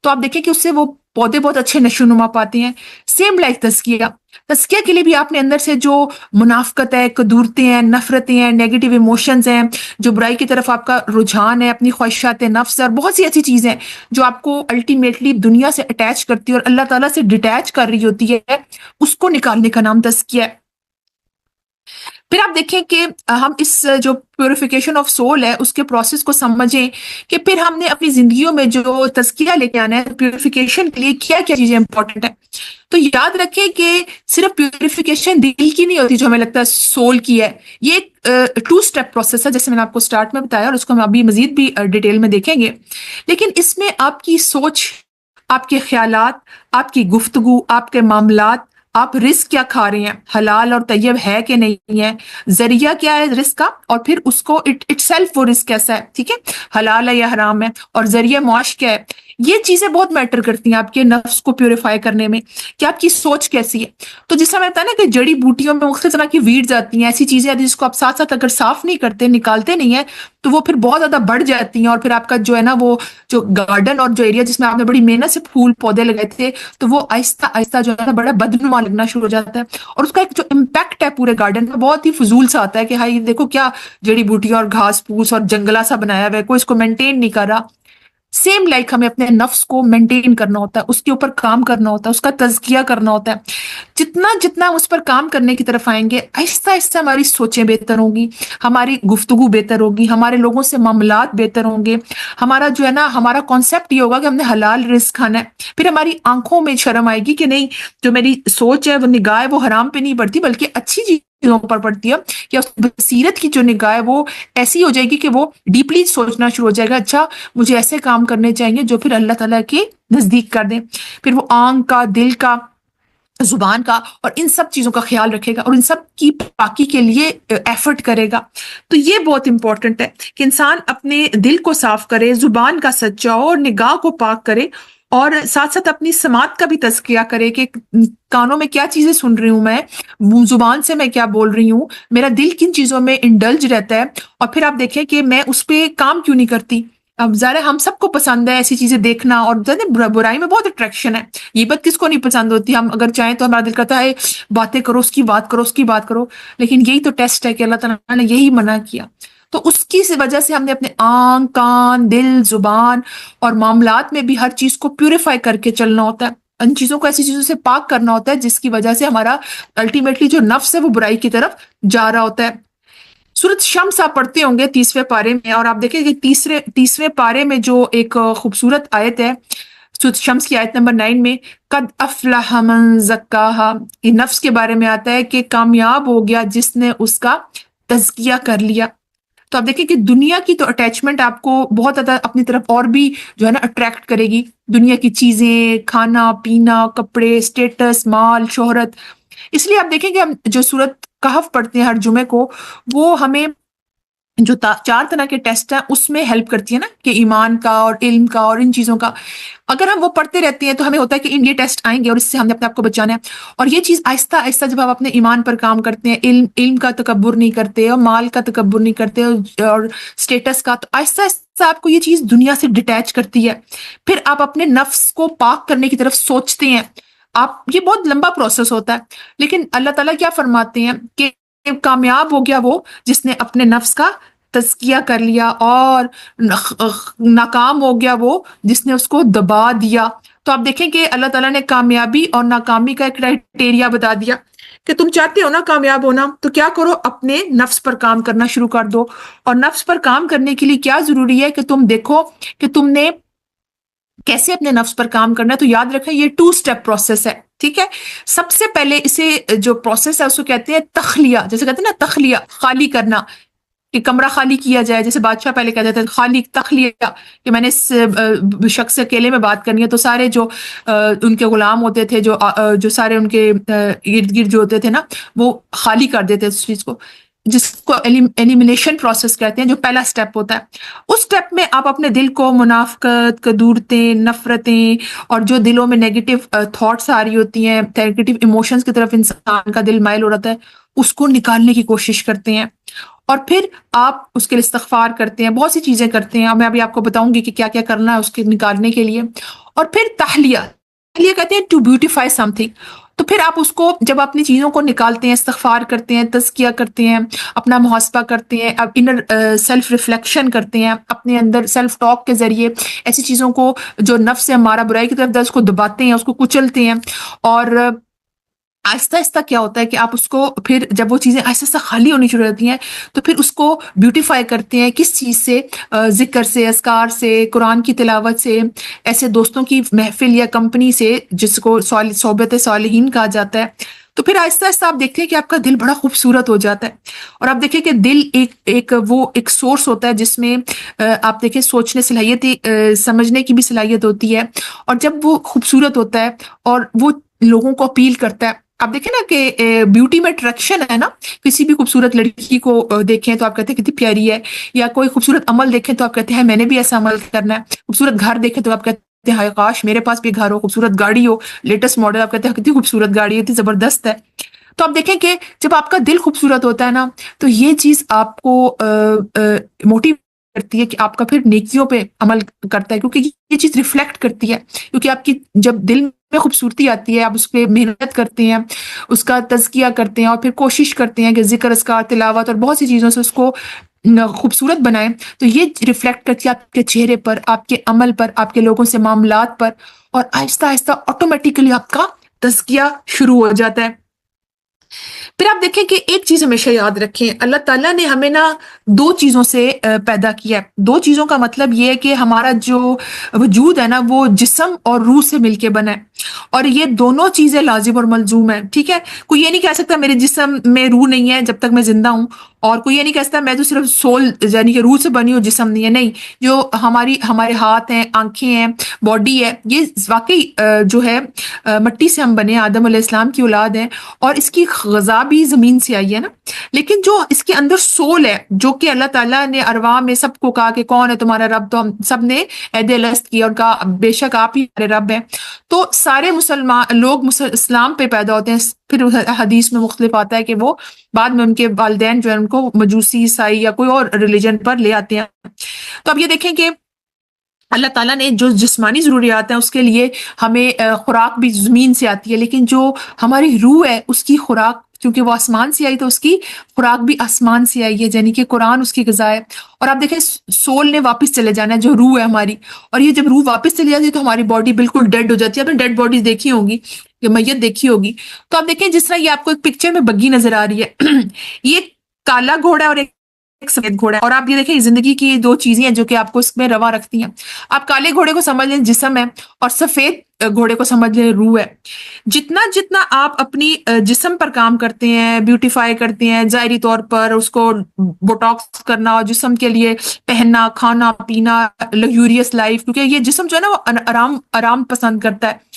تو آپ دیکھیں کہ اس سے وہ پودے بہت اچھے نشو نما پاتے ہیں. سیم لائک تزکیہ، تزکیہ کے لیے بھی آپ نے اندر سے جو منافقت ہے، قدورتیں ہیں، نفرتیں ہیں، نیگیٹو ایموشنز ہیں، جو برائی کی طرف آپ کا رجحان ہے، اپنی خواہشات نفس اور بہت سی ایسی چیزیں جو آپ کو الٹیمیٹلی دنیا سے اٹیچ کرتی ہے اور اللہ تعالیٰ سے ڈیٹیچ کر رہی ہوتی ہے، اس کو نکالنے کا نام تزکیہ ہے. پھر آپ دیکھیں کہ ہم اس جو پیوریفیکیشن آف سول ہے اس کے پروسیس کو سمجھیں کہ پھر ہم نے اپنی زندگیوں میں جو تزکیہ لے کے آنا ہے پیوریفیکیشن کے لیے کیا کیا چیزیں امپورٹنٹ ہیں. تو یاد رکھیں کہ صرف پیوریفیکیشن دل کی نہیں ہوتی جو ہمیں لگتا ہے سول کی ہے. یہ ایک 2 اسٹیپ پروسیس ہے جیسے میں نے آپ کو سٹارٹ میں بتایا اور اس کو ہم ابھی مزید بھی ڈیٹیل میں دیکھیں گے. لیکن اس میں آپ کی سوچ، آپ کے خیالات، آپ کی گفتگو، آپ کے معاملات، آپ رزق کیا کھا رہے ہیں، حلال اور طیب ہے کہ نہیں ہے، ذریعہ کیا ہے رزق کا، اور پھر اس کو اٹ سیلف وہ رزق کیسا ہے، ٹھیک ہے، حلال ہے یا حرام ہے، اور ذریعہ معاش کیا ہے. یہ چیزیں بہت میٹر کرتی ہیں آپ کے نفس کو پیوریفائی کرنے میں کہ آپ کی سوچ کیسی ہے. تو جس طرح ہوتا ہے نا کہ جڑی بوٹیوں میں مختلف طرح کی ویڈز آتی ہیں، ایسی چیزیں آتی ہیں جس کو آپ ساتھ ساتھ اگر صاف نہیں کرتے، نکالتے نہیں ہیں، تو وہ پھر بہت زیادہ بڑھ جاتی ہیں، اور پھر آپ کا جو ہے نا وہ جو گارڈن اور جو ایریا جس میں آپ نے بڑی محنت سے پھول پودے لگائے تھے، تو وہ آہستہ آہستہ جو ہے نا بڑا بدنما لگنا شروع ہو جاتا ہے. اور اس کا ایک جو امپیکٹ ہے پورے گارڈن میں بہت ہی فضول سا آتا ہے کہ ہائی دیکھو کیا جڑی بوٹیاں اور گھاس پھوس اور جنگلہ سا بنایا ہوا ہے، کوئی اس کو مینٹین نہیں کر رہا. سیم لائک ہمیں اپنے نفس کو مینٹین کرنا ہوتا ہے، اس کے اوپر کام کرنا ہوتا ہے، اس کا تزکیہ کرنا ہوتا ہے. جتنا جتنا ہم اس پر کام کرنے کی طرف آئیں گے، آہستہ آہستہ ہماری سوچیں بہتر ہوں گی، ہماری گفتگو بہتر ہوگی، ہمارے لوگوں سے معاملات بہتر ہوں گے، ہمارا جو ہے نا ہمارا کانسیپٹ یہ ہوگا کہ ہم نے حلال رزق کھانا ہے. پھر ہماری آنکھوں میں شرم آئے گی کہ نہیں، جو میری سوچ ہے وہ نگاہ ہے وہ حرام پہ نہیں پڑتی بلکہ اچھی چیزوں پر پڑتی ہے. یا اس بصیرت کی جو نگاہ ہے وہ ایسی ہو جائے گی کہ وہ ڈیپلی سوچنا شروع ہو جائے گا، اچھا مجھے ایسے کام کرنے چاہیے جو پھر اللہ تعالیٰ کے نزدیک کر دیں. پھر وہ آنکھ کا، دل کا، زبان کا اور ان سب چیزوں کا خیال رکھے گا اور ان سب کی پاکی کے لیے ایفرٹ کرے گا. تو یہ بہت امپورٹنٹ ہے کہ انسان اپنے دل کو صاف کرے، زبان کا سچا ہو اور نگاہ کو پاک کرے، اور ساتھ ساتھ اپنی سماعت کا بھی تزکیہ کرے کہ کانوں میں کیا چیزیں سن رہی ہوں میں، زبان سے میں کیا بول رہی ہوں، میرا دل کن چیزوں میں انڈلج رہتا ہے، اور پھر آپ دیکھیں کہ میں اس پہ کام کیوں نہیں کرتی. اب ظاہر ہے ہم سب کو پسند ہے ایسی چیزیں دیکھنا، اور برائی میں بہت اٹریکشن ہے. یہ بات کس کو نہیں پسند ہوتی، ہم اگر چاہیں تو ہمارا دل کرتا ہے باتیں کرو، اس کی بات کرو، اس کی بات کرو. لیکن یہی تو ٹیسٹ ہے کہ اللہ تعالیٰ نے یہی منع کیا. تو اس کی وجہ سے ہم نے اپنے آنکھ، کان، دل، زبان اور معاملات میں بھی ہر چیز کو پیوریفائی کر کے چلنا ہوتا ہے. ان چیزوں کو ایسی چیزوں سے پاک کرنا ہوتا ہے جس کی وجہ سے ہمارا الٹیمیٹلی جو نفس ہے وہ برائی کی طرف جا رہا ہوتا ہے. سورۃ شمس آپ پڑھتے ہوں گے 30ویں پارے میں، اور آپ دیکھیں کہ تیسویں پارے میں جو ایک خوبصورت آیت ہے سورۃ شمس کی آیت نمبر 9 میں، قد افلح من زکاہا، یہ نفس کے بارے میں آتا ہے کہ کامیاب ہو گیا جس نے اس کا تزکیہ کر لیا. تو آپ دیکھیں کہ دنیا کی تو اٹیچمنٹ آپ کو بہت زیادہ اپنی طرف اور بھی جو ہے نا اٹریکٹ کرے گی. دنیا کی چیزیں، کھانا پینا، کپڑے، اسٹیٹس، مال، شہرت. اس لیے آپ دیکھیں کہ ہم جو سورۃ کہف پڑھتے ہیں ہر جمعے کو، وہ ہمیں جو 4 طرح کے ٹیسٹ ہیں اس میں ہیلپ کرتی ہے نا، کہ ایمان کا اور علم کا اور ان چیزوں کا. اگر ہم وہ پڑھتے رہتے ہیں تو ہمیں ہوتا ہے کہ یہ ٹیسٹ آئیں گے اور اس سے ہم نے اپنے آپ کو بچانا ہے. اور یہ چیز آہستہ آہستہ جب ہم اپنے ایمان پر کام کرتے ہیں، علم کا تکبر نہیں کرتے اور مال کا تکبر نہیں کرتے اور اسٹیٹس کا، تو آہستہ آہستہ آپ کو یہ چیز دنیا سے ڈیٹیچ کرتی ہے. پھر آپ اپنے نفس کو پاک کرنے کی طرف سوچتے ہیں. یہ بہت لمبا پروسیس ہوتا ہے، لیکن اللہ تعالیٰ کیا فرماتے ہیں کہ کامیاب ہو گیا وہ جس نے اپنے نفس کا تزکیہ کر لیا، اور ناکام ہو گیا وہ جس نے اس کو دبا دیا. تو آپ دیکھیں کہ اللہ تعالیٰ نے کامیابی اور ناکامی کا ایک کرائٹیریا بتا دیا کہ تم چاہتے ہو نا کامیاب ہونا، تو کیا کرو، اپنے نفس پر کام کرنا شروع کر دو. اور نفس پر کام کرنے کے لیے کیا ضروری ہے کہ تم دیکھو کہ تم نے کیسے اپنے نفس پر کام کرنا ہے. تو یاد رکھیں یہ 2 اسٹیپ پروسیس ہے، ٹھیک ہے. سب سے پہلے اسے جو پروسیس ہے اس کو کہتے ہیں تخلیہ، جیسے کہتے ہیں نا تخلیہ، خالی کرنا، کہ کمرہ خالی کیا جائے. جیسے بادشاہ پہلے کہتے تھے خالی تخلیہ، کہ میں نے اس شخص سے اکیلے میں بات کرنی ہے، تو سارے جو ان کے غلام ہوتے تھے، جو سارے ان کے ارد گرد جو ہوتے تھے نا، وہ خالی کر دیتے اس چیز کو، جس کو ایلیمینیشن پروسیس کہتے ہیں، جو پہلا سٹیپ ہوتا ہے. اس سٹیپ میں آپ اپنے دل کو منافقت، کدورتیں، نفرتیں اور جو دلوں میں نیگیٹو تھاٹس آ رہی ہوتی ہیں، نیگیٹو ایموشنز کی طرف انسان کا دل مائل ہو رہا ہے، اس کو نکالنے کی کوشش کرتے ہیں. اور پھر آپ اس کے لیے استغفار کرتے ہیں، بہت سی چیزیں کرتے ہیں، میں ابھی آپ کو بتاؤں گی کہ کیا کیا کرنا ہے اس کے نکالنے کے لیے. اور پھر تحلیہ کہتے ہیں ٹو بیوٹیفائی سم تھنگ. تو پھر آپ اس کو جب اپنی چیزوں کو نکالتے ہیں، استغفار کرتے ہیں، تزکیہ کرتے ہیں، اپنا محاسبہ کرتے ہیں، اب انر سیلف ریفلیکشن کرتے ہیں، اپنے اندر سیلف ٹاک کے ذریعے ایسی چیزوں کو جو نفس سے ہمارا برائی کی طرف اس کو دباتے ہیں، اس کو کچلتے ہیں. اور آہستہ آہستہ کیا ہوتا ہے کہ آپ اس کو پھر جب وہ چیزیں آہستہ آہستہ خالی ہونی شروع ہوتی ہیں تو پھر اس کو بیوٹیفائی کرتے ہیں کس چیز سے؟ ذکر سے، اذکار سے، قرآن کی تلاوت سے، ایسے دوستوں کی محفل یا کمپنی سے جس کو صحبت صالحین کہا جاتا ہے. تو پھر آہستہ آہستہ آپ دیکھتے ہیں کہ آپ کا دل بڑا خوبصورت ہو جاتا ہے. اور آپ دیکھیں کہ دل ایک سورس ہوتا ہے جس میں آپ دیکھیں سوچنے صلاحیت، سمجھنے کی بھی صلاحیت ہوتی ہے. اور جب وہ خوبصورت ہوتا ہے اور وہ لوگوں کو اپیل کرتا ہے، آپ دیکھیں نا کہ بیوٹی میں اٹریکشن ہے نا. کسی بھی خوبصورت لڑکی کو دیکھیں تو آپ کہتے ہیں کتنی پیاری ہے، یا کوئی خوبصورت عمل دیکھیں تو آپ کہتے ہیں میں نے بھی ایسا عمل کرنا ہے. خوبصورت گھر دیکھیں تو آپ کہتے ہیں ہائے کاش میرے پاس بھی گھر ہو. خوبصورت گاڑی ہو، لیٹسٹ ماڈل، آپ کہتے ہیں کتنی خوبصورت گاڑی ہے، اتنی زبردست ہے. تو آپ دیکھیں کہ جب آپ کا دل خوبصورت ہوتا ہے نا تو یہ چیز آپ کو موٹیویٹ کرتی ہے کہ آپ کا پھر نیکیوں پہ عمل کرتا ہے، کیونکہ یہ چیز ریفلیکٹ کرتی ہے. کیونکہ آپ کی جب دل میں خوبصورتی آتی ہے، آپ اس پہ محنت کرتے ہیں، اس کا تزکیہ کرتے ہیں، اور پھر کوشش کرتے ہیں کہ ذکر، اذکار، تلاوت اور بہت سی چیزوں سے اس کو خوبصورت بنائیں، تو یہ ریفلیکٹ کرتی ہے آپ کے چہرے پر، آپ کے عمل پر، آپ کے لوگوں سے معاملات پر. اور آہستہ آہستہ آٹومیٹیکلی آپ کا تزکیہ شروع ہو جاتا ہے. پھر آپ دیکھیں کہ ایک چیز ہمیشہ یاد رکھیں، اللہ تعالیٰ نے ہمیں نا دو چیزوں سے پیدا کیا ہے. دو چیزوں کا مطلب یہ ہے کہ ہمارا جو وجود ہے نا وہ جسم اور روح سے مل کے بنا ہے، اور یہ دونوں چیزیں لازم اور ملزوم ہیں. ٹھیک ہے، کوئی یہ نہیں کہہ سکتا میرے جسم میں روح نہیں ہے جب تک میں زندہ ہوں، اور کوئی یہ نہیں کہہ سکتا میں تو صرف سول یعنی کہ روح سے بنی ہوں جسم نہیں ہے. نہیں، جو ہمارے ہاتھ ہیں، آنکھیں ہیں، باڈی ہے، یہ واقعی جو ہے مٹی سے ہم بنے، آدم علیہ السلام کی اولاد ہیں، اور اس کی غذا بھی زمین سے آئی ہے نا. لیکن جو اس کے اندر سول ہے، جو کہ اللہ تعالیٰ نے ارواح میں سب کو کہا کہ کون ہے تمہارا رب، تو ہم سب نے عید الست کیا اور کہا بے شک آپ ہی ہمارے رب ہیں. تو سارے مسلمان لوگ اسلام پہ پیدا ہوتے ہیں. پھر حدیث میں مختلف آتا ہے کہ وہ بعد میں ان کے والدین جو ہے ان کو مجوسی، عیسائی یا کوئی اور ریلیجن پر لے آتے ہیں. تو اب یہ دیکھیں کہ اللہ تعالیٰ نے جو جسمانی ضروریات ہیں اس کے لیے ہمیں خوراک بھی زمین سے آتی ہے، لیکن جو ہماری روح ہے اس کی خوراک کیونکہ وہ آسمان سے آئی تو اس کی خوراک بھی آسمان سے آئی ہے، یعنی کہ قرآن اس کی غذا ہے. اور آپ دیکھیں سول نے واپس چلے جانا ہے، جو روح ہے ہماری، اور یہ جب روح واپس چلی جاتی ہے تو ہماری باڈی بالکل ڈیڈ ہو جاتی ہے. آپ نے ڈیڈ باڈیز دیکھی ہوگی، یہ میت دیکھی ہوگی. تو آپ دیکھیں جس طرح یہ آپ کو ایک پکچر میں بگی نظر آ رہی ہے یہ کالا گھوڑا ہے اور ایک سفید گھوڑا ہے. اور آپ یہ دیکھیں زندگی کی دو چیزیں ہیں جو کہ آپ کو اس میں روا رکھتی ہیں. آپ کالے گھوڑے کو سمجھ لیں جسم ہے، اور سفید گھوڑے کو سمجھ لیں روح ہے. جتنا آپ اپنی جسم پر کام کرتے ہیں، بیوٹیفائی کرتے ہیں ظاہری طور پر، اس کو بوٹاکس کرنا، اور جسم کے لیے پہننا، کھانا پینا، لگزوریس لائف، کیونکہ یہ جسم جو ہے نا وہ آرام پسند کرتا ہے،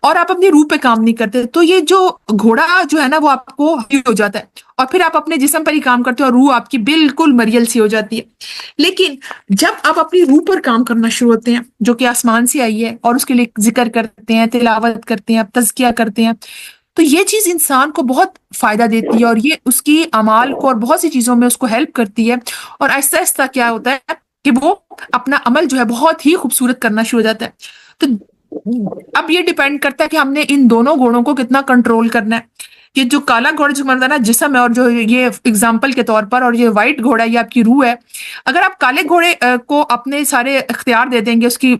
اور آپ اپنی روح پہ کام نہیں کرتے، تو یہ جو گھوڑا جو ہے نا وہ آپ کو ہی ہو جاتا ہے. اور پھر آپ اپنے جسم پر ہی کام کرتے ہیں اور روح آپ کی بالکل مریل سی ہو جاتی ہے. لیکن جب آپ اپنی روح پر کام کرنا شروع ہوتے ہیں جو کہ آسمان سے آئی ہے، اور اس کے لیے ذکر کرتے ہیں، تلاوت کرتے ہیں، تزکیہ کرتے ہیں، تو یہ چیز انسان کو بہت فائدہ دیتی ہے، اور یہ اس کی اعمال کو اور بہت سی چیزوں میں اس کو ہیلپ کرتی ہے. اور آہستہ آہستہ کیا ہوتا ہے کہ وہ اپنا عمل جو ہے بہت ہی خوبصورت کرنا شروع ہو جاتا ہے. تو اب یہ ڈیپینڈ کرتا ہے کہ ہم نے ان دونوں گھوڑوں کو کتنا کنٹرول کرنا ہے. یہ جو کالا گھوڑا جو مرتا ہے نا جسم ہے، اور جو یہ اگزامپل کے طور پر، اور یہ وائٹ گھوڑا یہ آپ کی روح ہے. اگر آپ کالے گھوڑے کو اپنے سارے اختیار دے دیں گے، اس کی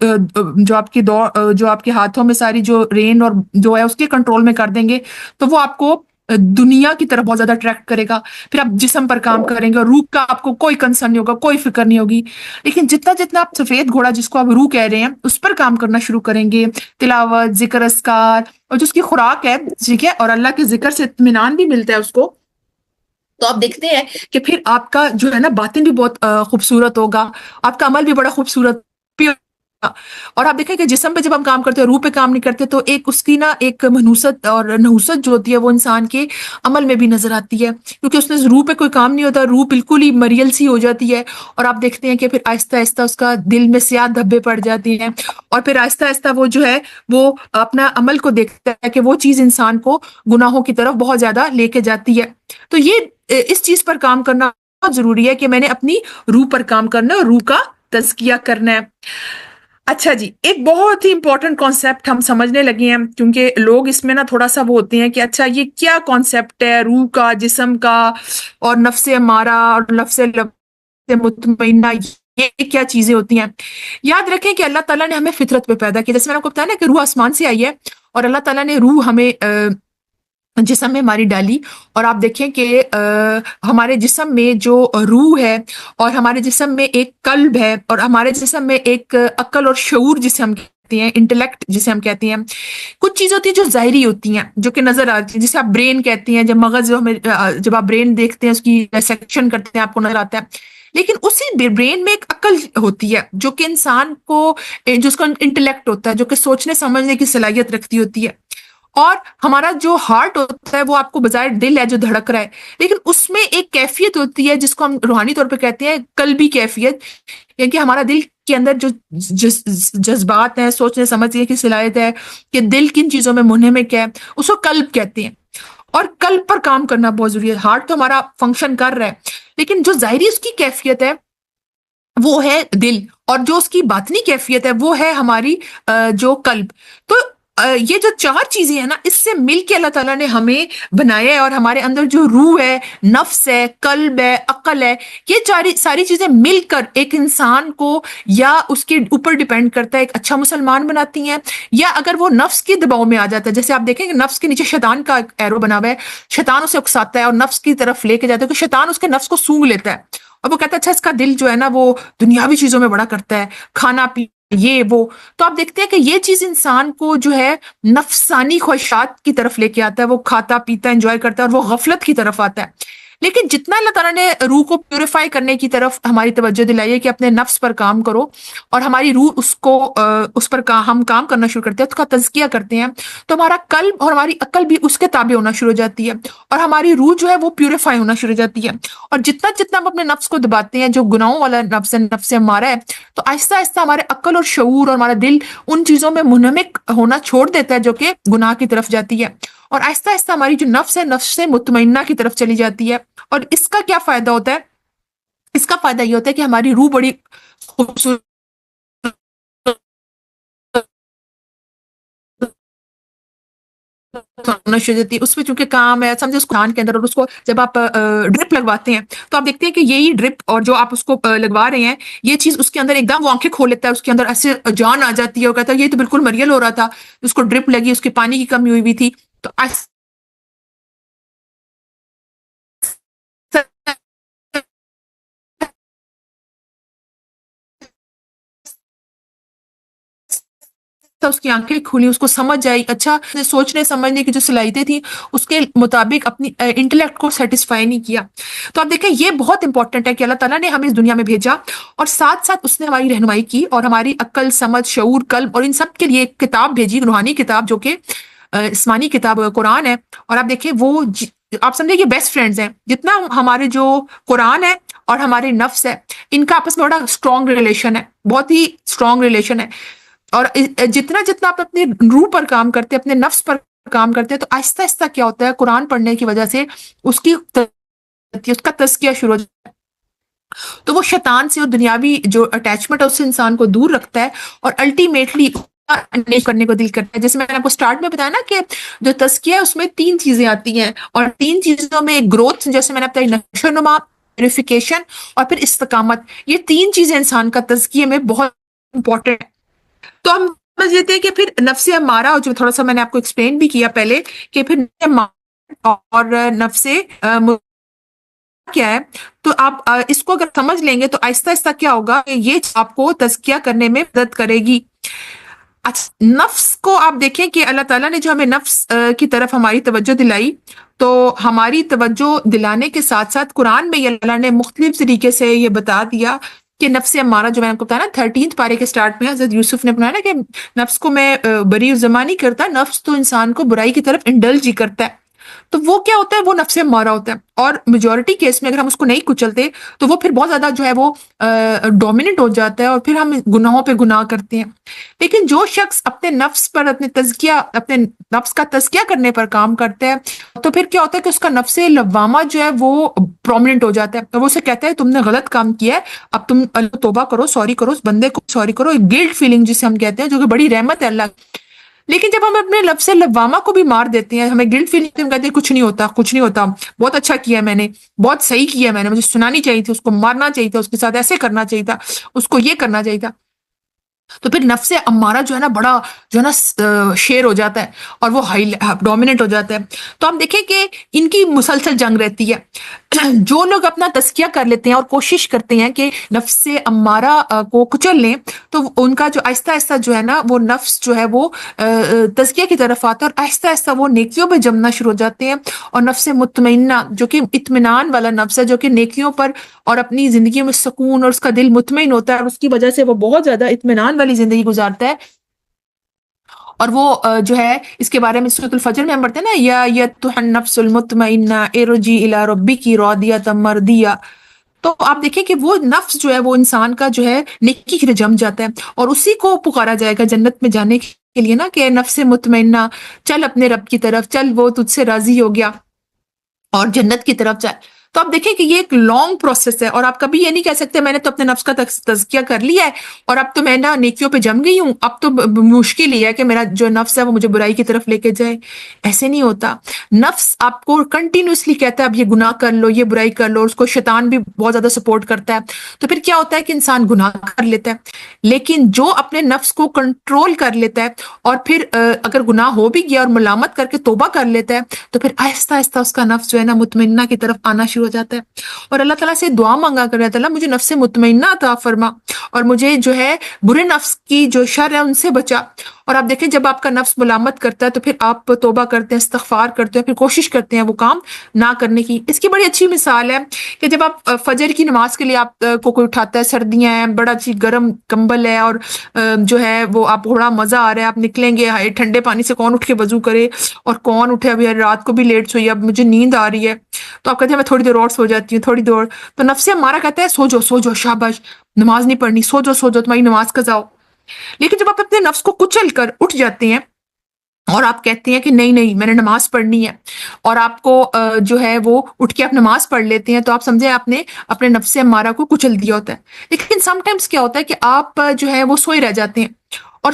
جو آپ کے ہاتھوں میں ساری جو رین اور جو ہے اس کے کنٹرول میں کر دیں گے، تو وہ آپ کو دنیا کی طرف بہت زیادہ اٹریکٹ کرے گا. پھر آپ جسم پر کام کریں گے اور روح کا آپ کو کوئی کنسرن نہیں ہوگا، کوئی فکر نہیں ہوگی. لیکن جتنا آپ سفید گھوڑا جس کو آپ روح کہہ رہے ہیں اس پر کام کرنا شروع کریں گے، تلاوت، ذکر، اذکار، اور جو اس کی خوراک ہے، ٹھیک ہے، اور اللہ کے ذکر سے اطمینان بھی ملتا ہے اس کو، تو آپ دیکھتے ہیں کہ پھر آپ کا جو ہے نا باطن بھی بہت خوبصورت ہوگا، آپ کا عمل بھی بڑا خوبصورت بھی ہوگا. اور آپ دیکھیں کہ جسم پہ جب ہم کام کرتے ہیں، روح پہ کام نہیں کرتے، تو ایک اس کی نا ایک منحوست اور نحوست جو ہوتی ہے وہ انسان کے عمل میں بھی نظر آتی ہے، کیونکہ اس نے روح پہ کوئی کام نہیں ہوتا، روح بالکل ہی مریل سی ہو جاتی ہے. اور آپ دیکھتے ہیں کہ پھر آہستہ آہستہ اس کا دل میں سیاہ دھبے پڑ جاتی ہیں، اور پھر آہستہ آہستہ وہ جو ہے وہ اپنا عمل کو دیکھتا ہے کہ وہ چیز انسان کو گناہوں کی طرف بہت زیادہ لے کے جاتی ہے. تو یہ اس چیز پر کام کرنا بہت ضروری ہے کہ میں نے اپنی روح پر کام کرنا ہے اور روح کا تزکیہ کرنا ہے. اچھا جی، ایک بہت ہی امپورٹنٹ کانسیپٹ ہم سمجھنے لگے ہیں، کیونکہ لوگ اس میں نا تھوڑا سا وہ ہوتے ہیں کہ اچھا یہ کیا کانسیپٹ ہے روح کا، جسم کا، اور نفس امارہ اور نفس مطمئنہ، یہ کیا چیزیں ہوتی ہیں. یاد رکھیں کہ اللہ تعالیٰ نے ہمیں فطرت پہ پیدا کیا، جیسے میں نے آپ کو بتایا نا کہ روح آسمان سے آئی ہے، اور اللہ تعالیٰ نے روح ہمیں جسم میں ہماری ڈالی، اور آپ دیکھیں کہ ہمارے جسم میں جو روح ہے، اور ہمارے جسم میں ایک قلب ہے، اور ہمارے جسم میں ایک عقل اور شعور جسے ہم کہتے ہیں، انٹلیکٹ جسے ہم کہتے ہیں. کچھ چیزیں ہوتی ہیں جو ظاہری ہوتی ہیں، جو کہ نظر آتی ہیں، جسے آپ برین کہتے ہیں. جب مغز جو جب آپ برین دیکھتے ہیں، اس کی ڈائسیکشن کرتے ہیں، آپ کو نظر آتا ہے. لیکن اسی برین میں ایک عقل ہوتی ہے جو کہ انسان کو، جس کا انٹلیکٹ ہوتا ہے، جو کہ سوچنے سمجھنے کی صلاحیت رکھتی ہوتی ہے. اور ہمارا جو ہارٹ ہوتا ہے وہ آپ کو بظاہر دل ہے جو دھڑک رہا ہے، لیکن اس میں ایک کیفیت ہوتی ہے جس کو ہم روحانی طور پہ کہتے ہیں قلبی کیفیت. یعنی کہ ہمارا دل کے اندر جو جذبات ہیں، سوچنے سمجھنے کی صلاحیت ہے، کہ دل کن چیزوں میں منہمک ہے، اس کو قلب کہتے ہیں. اور قلب پر کام کرنا بہت ضروری ہے. ہارٹ تو ہمارا فنکشن کر رہا ہے، لیکن جو ظاہری اس کی کیفیت ہے وہ ہے دل، اور جو اس کی باطنی کیفیت ہے وہ ہے ہماری جو قلب. تو یہ جو چار چیزیں ہیں نا، اس سے مل کے اللہ تعالیٰ نے ہمیں بنایا ہے، اور ہمارے اندر جو روح ہے، نفس ہے، قلب ہے، عقل ہے، یہ ساری چیزیں مل کر ایک انسان کو یا اس کے اوپر ڈیپینڈ کرتا ہے ایک اچھا مسلمان بناتی ہیں، یا اگر وہ نفس کے دباؤ میں آ جاتا ہے. جیسے آپ دیکھیں کہ نفس کے نیچے شیطان کا ایک ایرو بنا ہوا ہے، شیطان اسے اکساتا ہے اور نفس کی طرف لے کے جاتا ہے، کہ شیطان اس کے نفس کو سونگ لیتا ہے، اور وہ کہتا ہے اچھا اس کا دل جو ہے نا وہ دنیاوی چیزوں میں بڑا کرتا ہے، کھانا پی یہ وہ. تو آپ دیکھتے ہیں کہ یہ چیز انسان کو جو ہے نفسانی خواہشات کی طرف لے کے آتا ہے، وہ کھاتا پیتا انجوائے کرتا ہے، اور وہ غفلت کی طرف آتا ہے. لیکن جتنا اللہ تعالیٰ نے روح کو پیوریفائی کرنے کی طرف ہماری توجہ دلائی ہے کہ اپنے نفس پر کام کرو، اور ہماری روح اس پر ہم کام کرنا شروع کرتے ہیں، اس کا تزکیہ کرتے ہیں، تو ہمارا قلب اور ہماری عقل بھی اس کے تابع ہونا شروع ہو جاتی ہے، اور ہماری روح جو ہے وہ پیوریفائی ہونا شروع ہو جاتی ہے. اور جتنا جتنا ہم اپنے نفس کو دباتے ہیں، جو گناہوں والا نفس ہے، نفس ہمارا ہے، تو آہستہ آہستہ ہمارے عقل اور شعور اور ہمارا دل ان چیزوں میں منہمک ہونا چھوڑ دیتا ہے جو کہ گناہ کی طرف جاتی ہے، اور آہستہ آہستہ ہماری جو نفس ہے، نفس سے مطمئنہ کی طرف چلی جاتی ہے. اور اس کا کیا فائدہ ہوتا ہے؟ اس کا فائدہ یہ ہوتا ہے کہ ہماری روح بڑی خوبصورت ہونا شروع ہو جاتی ہے. اس میں چونکہ کام ہے، سمجھے اس قرآن کے اندر، اور اس کو جب آپ ڈرپ لگواتے ہیں تو آپ دیکھتے ہیں کہ یہی ڈرپ اور جو آپ اس کو لگوا رہے ہیں، یہ چیز اس کے اندر ایک دم وہ آنکھیں کھول لیتا ہے، اس کے اندر ایسے جان آ جاتی ہے، وہ کہتا ہے یہ تو بالکل مریل ہو رہا تھا، اس کو ڈرپ لگی، اس کی پانی کی کمی ہوئی تھی. تو اس کی آنکھیں کھلی، اس کو سمجھ آئی، اچھا سوچنے سمجھنے کی جو صلاحیتیں تھیں اس کے مطابق اپنی انٹلیکٹ کو سیٹسفائی نہیں کیا. تو آپ دیکھیں یہ بہت امپورٹنٹ ہے کہ اللہ تعالیٰ نے ہمیں اس دنیا میں بھیجا، اور ساتھ ساتھ اس نے ہماری رہنمائی کی، اور ہماری عقل، سمجھ، شعور، قلب، اور ان سب کے لیے ایک کتاب بھیجی، روحانی کتاب، جو کہ آسمانی کتاب قرآن ہے. اور آپ دیکھیں وہ آپ سمجھیں کہ بیسٹ فرینڈز ہیں. جتنا ہمارے جو قرآن ہے اور ہمارے نفس ہے، ان کا آپس میں بڑا اسٹرانگ ریلیشن ہے، بہت ہی اسٹرانگ ریلیشن ہے. اور جتنا جتنا آپ اپنے روح پر کام کرتے ہیں، اپنے نفس پر کام کرتے ہیں، تو آہستہ آہستہ کیا ہوتا ہے، قرآن پڑھنے کی وجہ سے اس کا تزکیہ شروع ہو جاتا ہے. تو وہ شیطان سے اور دنیاوی جو اٹیچمنٹ ہے اس سے انسان کو دور رکھتا ہے، اور الٹیمیٹلی نیک کرنے کو دل کرتا ہے. جیسے میں نے آپ کو سٹارٹ میں بتایا نا کہ جو تزکیہ ہے اس میں 3 چیزیں آتی ہیں، اور 3 چیزوں میں گروتھ، جیسے میں نے بتایا، نشو نما، پیوریفیکیشن، اور پھر استقامت. یہ 3 چیزیں انسان کا تزکیے میں بہت امپورٹنٹ ہے. تو ہم سمجھ لیتے ہیں کہ پھر نفس ہمارا، جو تھوڑا سا میں نے آپ کو ایکسپلین بھی کیا پہلے، کہ پھر اور نفس کیا ہے. تو آپ اس کو اگر سمجھ لیں گے تو آہستہ آہستہ کیا ہوگا کہ یہ آپ کو تزکیہ کرنے میں مدد کرے گی. اچھا، نفس کو آپ دیکھیں کہ اللہ تعالیٰ نے جو ہمیں نفس کی طرف ہماری توجہ دلائی، تو ہماری توجہ دلانے کے ساتھ ساتھ قرآن میں یہ اللہ نے مختلف طریقے سے یہ بتا دیا کہ نفس ہمارا، جو میں نے آپ کو بتایا نا 13 پارے کے سٹارٹ میں حضرت یوسف نے بنایا نا کہ نفس کو میں بری زماں نہیں کرتا، نفس تو انسان کو برائی کی طرف انڈلج ہی کرتا ہے. تو وہ کیا ہوتا ہے، وہ نفس ہمارا ہوتا ہے. اور میجورٹی کیس میں اگر ہم اس کو نہیں کچلتے تو وہ پھر بہت زیادہ جو ہے وہ ڈومیننٹ ہو جاتا ہے، اور پھر ہم گناہوں پہ گناہ کرتے ہیں. لیکن جو شخص اپنے نفس پر، اپنے نفس کا تزکیہ کرنے پر کام کرتا ہے، تو پھر کیا ہوتا ہے کہ اس کا نفس لوامہ جو ہے وہ پرومیننٹ ہو جاتا ہے. تو وہ اسے کہتا ہے تم نے غلط کام کیا ہے، اب تم توبہ کرو، سوری کرو، اس بندے کو سوری کرو. ایک گلٹ فیلنگ جسے ہم کہتے ہیں، جو کہ بڑی رحمت ہے اللہ. لیکن جب ہم اپنے لفظ لوامہ کو بھی مار دیتے ہیں، ہمیں گلٹ فیلنگ، ہم کہتے ہیں کچھ نہیں ہوتا، کچھ نہیں ہوتا، بہت اچھا کیا میں نے، بہت صحیح کیا میں نے، مجھے سنانی چاہیے تھی، اس کو مارنا چاہیے تھا، اس کے ساتھ ایسے کرنا چاہیے تھا، اس کو یہ کرنا چاہیے تھا. تو پھر نفس امارہ جو ہے نا بڑا جو ہے نا شیر ہو جاتا ہے اور وہ ہائی ڈومیننٹ ہو جاتا ہے. تو آپ دیکھیں کہ ان کی مسلسل جنگ رہتی ہے. جو لوگ اپنا تزکیہ کر لیتے ہیں اور کوشش کرتے ہیں کہ نفس امارہ کو کچل لیں، تو ان کا جو آہستہ آہستہ جو ہے نا وہ نفس جو ہے وہ تزکیہ کی طرف آتا ہے، اور آہستہ آہستہ وہ نیکیوں پہ جمنا شروع ہو جاتے ہیں. اور نفس مطمئنہ جو کہ اطمینان والا نفس ہے، جو کہ نیکیوں پر اور اپنی زندگی میں سکون اور اس کا دل مطمئن ہوتا ہے، اور اس کی وجہ سے وہ بہت زیادہ اطمینان والی زندگی گزارتا ہے. اور وہ جو ہے اس کے بارے میں سورۃ الفجر میں ہم پڑھتے ہیں نا، یا ایتھا النفس المطمئنہ ارجعی الی ربک راضیۃ مرضیہ. تو آپ دیکھیں کہ وہ نفس جو ہے وہ انسان کا جو ہے نیکی کی طرف جم جاتا ہے، اور اسی کو پکارا جائے گا جنت میں جانے کے لیے نا، کہ نفس مطمئنہ چل اپنے رب کی طرف چل، وہ تجھ سے راضی ہو گیا اور جنت کی طرف چل. تو آپ دیکھیں کہ یہ ایک لانگ پروسیس ہے، اور آپ کبھی یہ نہیں کہہ سکتے میں نے تو اپنے نفس کا تزکیہ کر لیا ہے اور اب تو میں نا نیکیوں پہ جم گئی ہوں، اب تو مشکل ہی ہے کہ میرا جو نفس ہے وہ مجھے برائی کی طرف لے کے جائے. ایسے نہیں ہوتا. نفس آپ کو کنٹینیوسلی کہتا ہے اب یہ گناہ کر لو، یہ برائی کر لو، اس کو شیطان بھی بہت زیادہ سپورٹ کرتا ہے. تو پھر کیا ہوتا ہے کہ انسان گناہ کر لیتا ہے. لیکن جو اپنے نفس کو کنٹرول کر لیتا ہے اور پھر اگر گناہ ہو بھی گیا اور ملامت کر کے توبہ کر لیتا ہے، تو پھر آہستہ آہستہ اس کا نفس جو ہے نا مطمئنہ کی طرف آنا شروع ہو جاتا ہے. اور اللہ تعالیٰ سے دعا مانگا کر رہا ہے، اللہ مجھے نفس مطمئنہ عطا فرما، اور مجھے جو ہے برے نفس کی جو شر ہے ان سے بچا. اور آپ دیکھیں جب آپ کا نفس ملامت کرتا ہے تو پھر آپ توبہ کرتے ہیں، استغفار کرتے ہیں، پھر کوشش کرتے ہیں وہ کام نہ کرنے کی. اس کی بڑی اچھی مثال ہے کہ جب آپ فجر کی نماز کے لیے آپ کو کوئی اٹھاتا ہے، سردیاں ہیں، بڑا اچھی گرم کمبل ہے، اور جو ہے وہ آپ بڑا مزہ آ رہا ہے، آپ نکلیں گے، ٹھنڈے پانی سے کون اٹھ کے وضو کرے اور کون اٹھے، ابھی رات کو بھی لیٹ سوئی، اب مجھے نیند آ رہی ہے. تو آپ کہتے ہیں میں تھوڑی دیر اور سو جاتی ہوں، تھوڑی دیر. تو نفس ہمارا کہتا ہے سو جاؤ سو جاؤ، شاباش، نماز نہیں پڑھنی، سو جاؤ سو جاؤ، تمہاری نماز قضا ہو. لیکن جب آپ اپنے نفس کو کچل کر اٹھ جاتے ہیں اور آپ کہتے ہیں کہ نہیں نہیں میں نے نماز پڑھنی ہے، اور آپ کو جو ہے وہ اٹھ کے آپ نماز پڑھ لیتے ہیں، تو آپ سمجھیں آپ نے اپنے نفس امارہ کو کچل دیا ہوتا ہے. لیکن سم ٹائمز کیا ہوتا ہے کہ آپ جو ہے وہ سوئے رہ جاتے ہیں، اور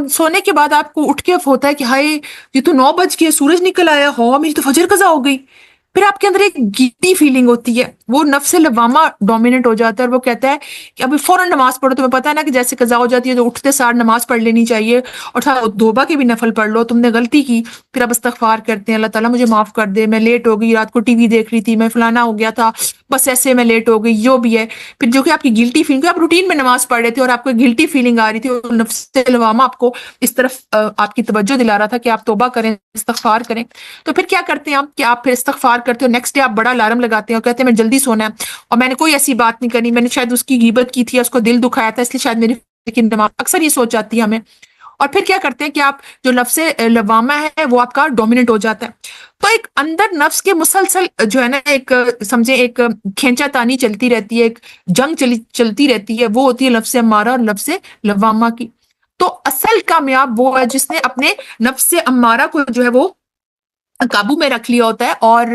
سونے کے بعد آپ کو اٹھ کے ہوتا ہے کہ ہائے یہ تو 9 بج گئے، سورج نکل آیا ہو، میری تو فجر قضا ہو گئی. پھر آپ کے اندر ایک گلٹی فیلنگ ہوتی ہے، وہ نفس لوامہ ڈومیننٹ ہو جاتا ہے، اور وہ کہتا ہے کہ ابھی فوراً نماز پڑھو. تمہیں پتا ہے نا کہ جیسے قضا ہو جاتی ہے تو اٹھتے سار نماز پڑھ لینی چاہیے، اور توبہ کے بھی نفل پڑھ لو، تم نے غلطی کی. پھر آپ استغفار کرتے ہیں، اللہ تعالیٰ مجھے معاف کر دے، میں لیٹ ہو گئی، رات کو ٹی وی دیکھ رہی تھی، میں فلانا ہو گیا تھا، بس ایسے میں لیٹ ہو گئی، جو بھی ہے. پھر جو کہ آپ کی گلٹی فیلنگ، آپ روٹین میں نماز پڑھ رہے تھے اور آپ کو گلٹی فیلنگ آ رہی تھی، اور نفس لوامہ آپ کو اس طرف آپ کی توجہ دلا رہا تھا کہ آپ توبہ کریں، استغفار کریں. تو پھر کیا کرتے ہیں آپ کہ آپ پھر استغفار کرتے ہو، نیکسٹ ڈے آپ بڑا الارم لگاتے ہیں اور کہتے ہیں میں جلدی سونا ہے، اور میں نے کوئی ایسی بات نہیں کرنی، میں نے شاید اس کی غیبت کی تھی، اس کو دل دکھایا تھا، اس لیے شاید میری دماغ اکثر یہ سوچ جاتی ہے ہمیں. اور پھر کیا کرتے ہیں کہ آپ جو نفس لوامہ ہے وہ آپ کا ڈومیننٹ ہو جاتا ہے. تو ایک اندر نفس کے مسلسل جو ہے نا ایک سمجھے ایک کھینچا تانی چلتی رہتی ہے، ایک جنگ چلتی رہتی ہے، وہ ہوتی ہے نفس امارہ اور نفس لوامہ کی. تو اصل کامیاب وہ ہے جس نے اپنے نفس امارہ کو جو ہے وہ قابو میں رکھ لیا ہوتا ہے، اور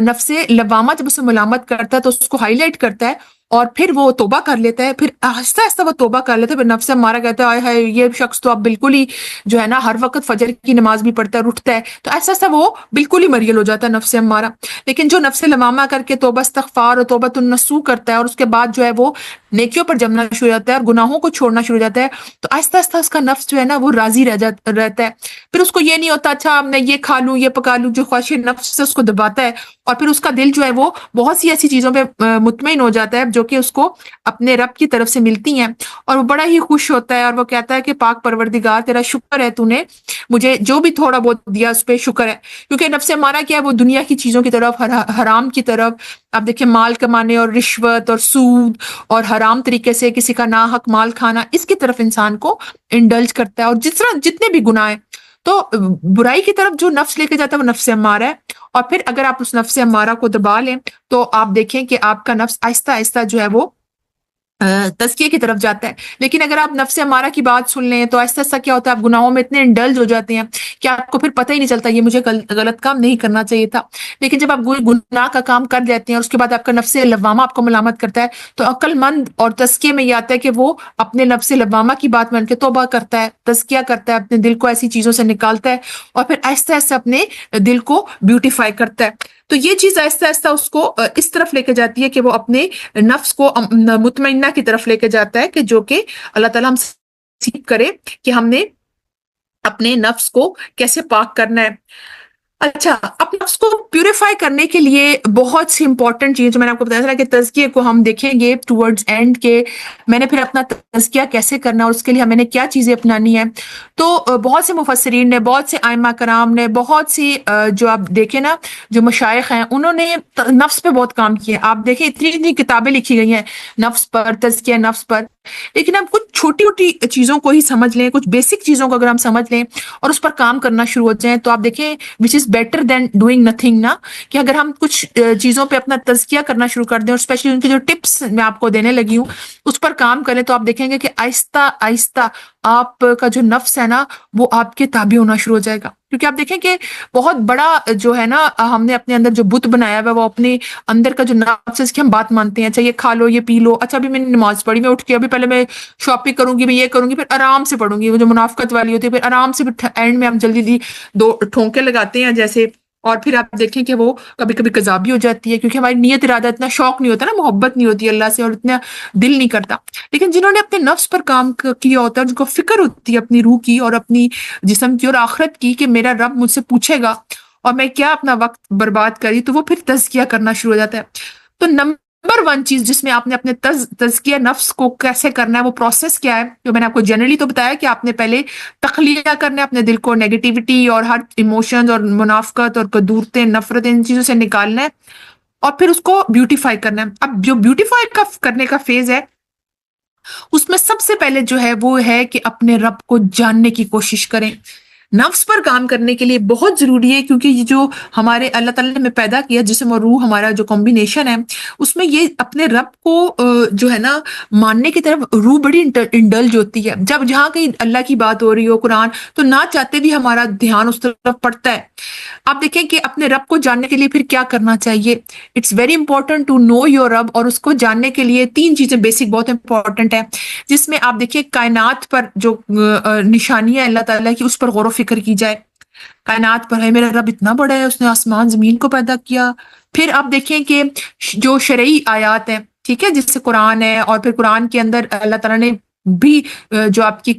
نفس لوامہ جب اسے ملامت کرتا ہے تو اس کو ہائی لائٹ کرتا ہے، اور پھر وہ توبہ کر لیتا ہے. پھر آہستہ آہستہ وہ توبہ کر لیتا ہے، پھر نفس ہمارا کہتا ہے آئے ہائے یہ شخص تو اب بالکل ہی جو ہے نا ہر وقت فجر کی نماز بھی پڑھتا ہے اور اٹھتا ہے. تو ایسا ایسا وہ بالکل ہی مریل ہو جاتا ہے نفس ہمارا. لیکن جو نفس لوامہ کر کے توبہ استغفار اور توبۃ النصوح کرتا ہے، اور اس کے بعد جو ہے وہ نیکیوں پر جمنا شروع ہو جاتا ہے اور گناہوں کو چھوڑنا شروع ہو جاتا ہے، تو آہستہ آہستہ اس کا نفس جو ہے نا وہ راضی رہتا ہے. پھر اس کو یہ نہیں ہوتا اچھا میں یہ کھا لوں یہ پکا لوں، جو خواہش نفس سے اس کو دباتا ہے، اور پھر اس کا دل جو ہے وہ بہت سی ایسی چیزوں پہ مطمئن ہو جاتا ہے جو کہ اس کو اپنے رب کی طرف سے ملتی ہیں، اور وہ بڑا ہی خوش ہوتا ہے، اور وہ کہتا ہے کہ پاک پروردگار تیرا شکر ہے، تو نے مجھے جو بھی تھوڑا بہت دیا اس پہ شکر ہے. کیونکہ نفس ہمارا کیا ہے، وہ دنیا کی چیزوں کی طرف، حرام کی طرف، آپ دیکھیں مال کمانے اور رشوت اور سود اور حرام طریقے سے کسی کا ناحق مال کھانا، اس کی طرف انسان کو انڈلج کرتا ہے. اور جتنے بھی گناہ ہیں، تو برائی کی طرف جو نفس لے کے جاتا ہے وہ نفس امارہ ہے. اور پھر اگر آپ اس نفس امارہ کو دبا لیں تو آپ دیکھیں کہ آپ کا نفس آہستہ آہستہ جو ہے وہ تزکیے کی طرف جاتا ہے. لیکن اگر آپ نفس امارہ کی بات سن لیں تو آہستہ آہستہ کیا ہوتا ہے، آپ گناہوں میں اتنے انڈلج ہو جاتے ہیں کہ آپ کو پھر پتہ ہی نہیں چلتا یہ مجھے غلط کام نہیں کرنا چاہیے تھا. لیکن جب آپ گناہ کا کام کر لیتے ہیں اور اس کے بعد آپ کا نفس لوامہ آپ کو ملامت کرتا ہے، تو عقل مند اور تزکیے میں یہ آتا ہے کہ وہ اپنے نفس لوامہ کی بات مان کے توبہ کرتا ہے، تزکیہ کرتا ہے، اپنے دل کو ایسی چیزوں سے نکالتا ہے، اور پھر آہستہ آہستہ اپنے دل کو بیوٹیفائی کرتا ہے. تو یہ چیز آہستہ آہستہ اس کو اس طرف لے کے جاتی ہے کہ وہ اپنے نفس کو مطمئنہ کی طرف لے کے جاتا ہے، کہ جو کہ اللہ تعالیٰ ہم نصیب کرے کہ ہم نے اپنے نفس کو کیسے پاک کرنا ہے. اچھا، اپنے نفس کو پیوریفائی کرنے کے لیے بہت سی امپورٹنٹ چیز جو میں نے آپ کو بتایا تھا کہ تزکیے کو ہم دیکھیں گے ٹورڈز اینڈ کے میں نے پھر اپنا تزکیہ کیسے کرنا اور اس کے لیے میں نے کیا چیزیں اپنانی ہے. تو بہت سے مفسرین نے، بہت سے ائمہ کرام نے، بہت سی جو آپ دیکھیں نا جو مشائخ ہیں انہوں نے نفس پہ بہت کام کیا. آپ دیکھیں اتنی اتنی کتابیں لکھی گئی ہیں نفس پر، تزکیہ نفس پر، لیکن ہم کچھ چھوٹی چھوٹی چیزوں کو ہی سمجھ لیں، کچھ بیسک چیزوں کو اگر ہم سمجھ لیں اور اس پر کام کرنا شروع ہو جائیں تو آپ دیکھیں which is better than doing nothing نا. کہ اگر ہم کچھ چیزوں پہ اپنا تزکیہ کرنا شروع کر دیں اور اسپیشلی ان کے جو ٹپس میں آپ کو دینے لگی ہوں اس پر کام کریں تو آپ دیکھیں گے کہ آہستہ آہستہ آپ کا جو نفس ہے نا وہ آپ کے تابع ہونا شروع ہو جائے گا. کیونکہ آپ دیکھیں کہ بہت بڑا جو ہے نا ہم نے اپنے اندر جو بت بنایا ہوا ہے وہ اپنے اندر کا جو نفس ہے اس کی ہم بات مانتے ہیں. اچھا یہ کھا لو، یہ پی لو، اچھا ابھی میں نے نماز پڑھی، میں اٹھ کے ابھی پہلے میں شاپنگ کروں گی، میں یہ کروں گی، پھر آرام سے پڑھوں گی. وہ جو منافقت والی ہوتی ہے پھر آرام سے، پھر اینڈ میں ہم جلدی جلدی دو ٹھونکے لگاتے ہیں جیسے. اور پھر آپ دیکھیں کہ وہ کبھی کبھی قضا بھی ہو جاتی ہے کیونکہ ہماری نیت ارادہ اتنا شوق نہیں ہوتا نا، محبت نہیں ہوتی اللہ سے اور اتنا دل نہیں کرتا. لیکن جنہوں نے اپنے نفس پر کام کیا ہوتا ہے، جن کو فکر ہوتی ہے اپنی روح کی اور اپنی جسم کی اور آخرت کی کہ میرا رب مجھ سے پوچھے گا اور میں کیا اپنا وقت برباد کری، تو وہ پھر تزکیہ کرنا شروع ہو جاتا ہے. تو نمبر ون چیز جس میں آپ نے اپنے تزکیہ نفس کو کیسے کرنا ہے وہ پروسیس کیا ہے، جو میں نے آپ کو جنرلی تو بتایا کہ آپ نے پہلے تخلیہ کرنا ہے اپنے دل کو، نیگیٹیوٹی اور ہر ایموشنز اور منافقت اور قدورتیں، نفرتیں، ان چیزوں سے نکالنا ہے اور پھر اس کو بیوٹیفائی کرنا ہے. اب جو بیوٹیفائی کرنے کا فیز ہے اس میں سب سے پہلے جو ہے وہ ہے کہ اپنے رب کو جاننے کی کوشش کریں. نفس پر کام کرنے کے لیے بہت ضروری ہے کیونکہ یہ جو ہمارے اللہ تعالیٰ نے ہمیں پیدا کیا جسم اور روح، ہمارا جو کمبینیشن ہے اس میں یہ اپنے رب کو جو ہے نا ماننے کی طرف روح بڑی انڈلج ہوتی ہے. جب جہاں کہیں اللہ کی بات ہو رہی ہو، قرآن، تو نہ چاہتے بھی ہمارا دھیان اس طرف پڑتا ہے. آپ دیکھیں کہ اپنے رب کو جاننے کے لیے پھر کیا کرنا چاہیے. It's very important to know your رب، اور اس کو جاننے کے لیے تین چیزیں بیسک بہت امپورٹنٹ ہے جس میں آپ دیکھیے کائنات پر جو نشانیاں اللہ تعالیٰ کی اس پر غور و فکر کی جائے. کائنات پر ہے میرا رب اتنا بڑا ہے، اس نے آسمان زمین کو پیدا کیا. پھر آپ دیکھیں کہ جو شرعی آیات ہیں، ٹھیک ہے، جس سے قرآن ہے، اور پھر قرآن کے اندر اللہ تعالیٰ نے بھی جو آپ کی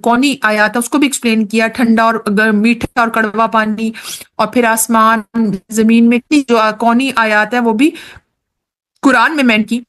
کونی آیات ہے اس کو بھی ایکسپلین کیا، ٹھنڈا اور میٹھا اور کڑوا پانی، اور پھر آسمان زمین میں جو کونی آیات ہے وہ بھی قرآن میں مین کی.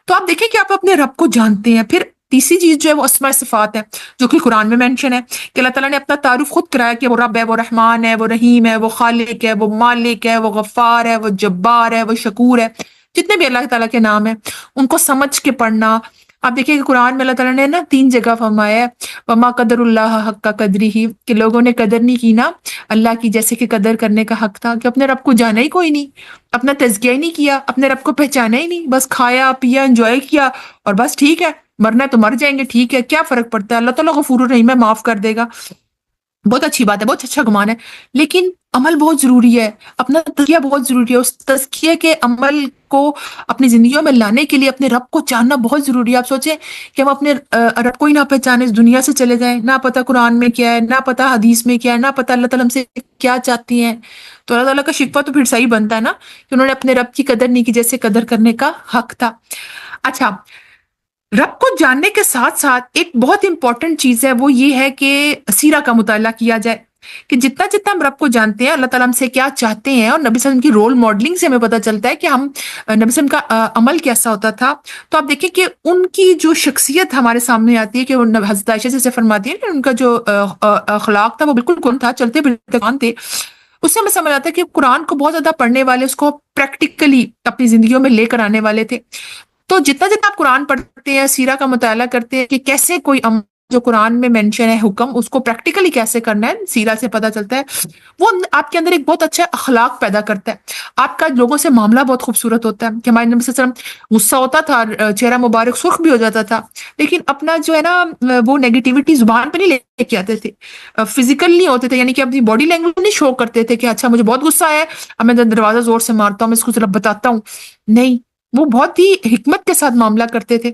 تو آپ دیکھیں کہ آپ اپنے رب کو جانتے ہیں. پھر تیسری چیز جو ہے وہ اسماء صفات ہے جو کہ قرآن میں مینشن ہے کہ اللہ تعالیٰ نے اپنا تعارف خود کرایا کہ وہ رب ہے، وہ رحمان ہے، وہ رحیم ہے، وہ خالق ہے، وہ مالک ہے، وہ غفار ہے، وہ جبار ہے، وہ شکور ہے. جتنے بھی اللہ تعالیٰ کے نام ہیں ان کو سمجھ کے پڑھنا. آپ دیکھیں کہ قرآن میں اللہ تعالیٰ نے نا 3 جگہ فرمایا ہے وما قدر اللہ حق کا قدری ہی، کہ لوگوں نے قدر نہیں کی نا اللہ کی جیسے کہ قدر کرنے کا حق تھا. کہ اپنے رب کو جانا ہی کوئی نہیں، اپنا تزکیہ ہی نہیں کیا، اپنے رب کو پہچانا ہی نہیں، بس کھایا پیا انجوائے کیا اور بس ٹھیک ہے مرنا ہے تو مر جائیں گے، ٹھیک ہے کیا فرق پڑتا ہے، اللہ تعالیٰ غفور الرحیم ہے، معاف کر دے گا. بہت اچھی بات ہے، بہت اچھا گمان ہے، لیکن عمل بہت ضروری ہے، اپنا تزکیہ بہت ضروری ہے. اس تزکیہ کے عمل کو اپنی زندگیوں میں لانے کے لیے اپنے رب کو جاننا بہت ضروری ہے. آپ سوچیں کہ ہم اپنے رب کو ہی نہ پہچانے اس دنیا سے چلے جائیں، نہ پتہ قرآن میں کیا ہے، نہ پتہ حدیث میں کیا ہے، نہ پتہ اللہ تعالیٰ ہم سے کیا چاہتی ہیں. تو اللہ تعالیٰ کا شکوہ تو پھر صحیح بنتا ہے نا کہ انہوں نے اپنے رب کی قدر نہیں کی جیسے قدر کرنے کا حق تھا. اچھا، رب کو جاننے کے ساتھ ساتھ ایک بہت امپورٹنٹ چیز ہے وہ یہ ہے کہ سیرہ کا مطالعہ کیا جائے. کہ جتنا جتنا ہم رب کو جانتے ہیں اللہ تعالیٰ ہم سے کیا چاہتے ہیں، اور نبی صلی اللہ علیہ وسلم کی رول ماڈلنگ سے ہمیں پتہ چلتا ہے کہ ہم نبی صلی اللہ علیہ وسلم کا عمل کیسا ہوتا تھا. تو آپ دیکھیں کہ ان کی جو شخصیت ہمارے سامنے آتی ہے کہ حضرت عائشہ سے فرماتی ہے کہ ان کا جو اخلاق تھا وہ بالکل کن تھا، چلتے پھرتے کان تھے. اس سے ہمیں سمجھ آتا ہے کہ قرآن کو بہت زیادہ پڑھنے والے، اس کو پریکٹیکلی اپنی زندگیوں میں لے کر آنے والے تھے. تو جتنا جتنا آپ قرآن پڑھتے ہیں، سیرہ کا مطالعہ کرتے ہیں کہ کیسے کوئی جو قرآن میں مینشن ہے حکم اس کو پریکٹیکلی کیسے کرنا ہے، سیرہ سے پتہ چلتا ہے. وہ آپ کے اندر ایک بہت اچھا اخلاق پیدا کرتا ہے. آپ کا لوگوں سے معاملہ بہت خوبصورت ہوتا ہے کہ ہمارے نبی صلی اللہ علیہ وسلم غصہ ہوتا تھا، چہرہ مبارک سرخ بھی ہو جاتا تھا، لیکن اپنا جو ہے نا وہ نیگیٹیوٹی زبان پہ نہیں لے کے آتے تھے، فزیکل نہیں ہوتے تھے، یعنی کہ اپنی باڈی لینگویج نہیں شو کرتے تھے کہ اچھا مجھے بہت غصہ ہے اب میں دروازہ زور سے مارتا ہوں، میں اس کو ذرا بتاتا ہوں. نہیں، وہ بہت ہی حکمت کے ساتھ معاملہ کرتے تھے.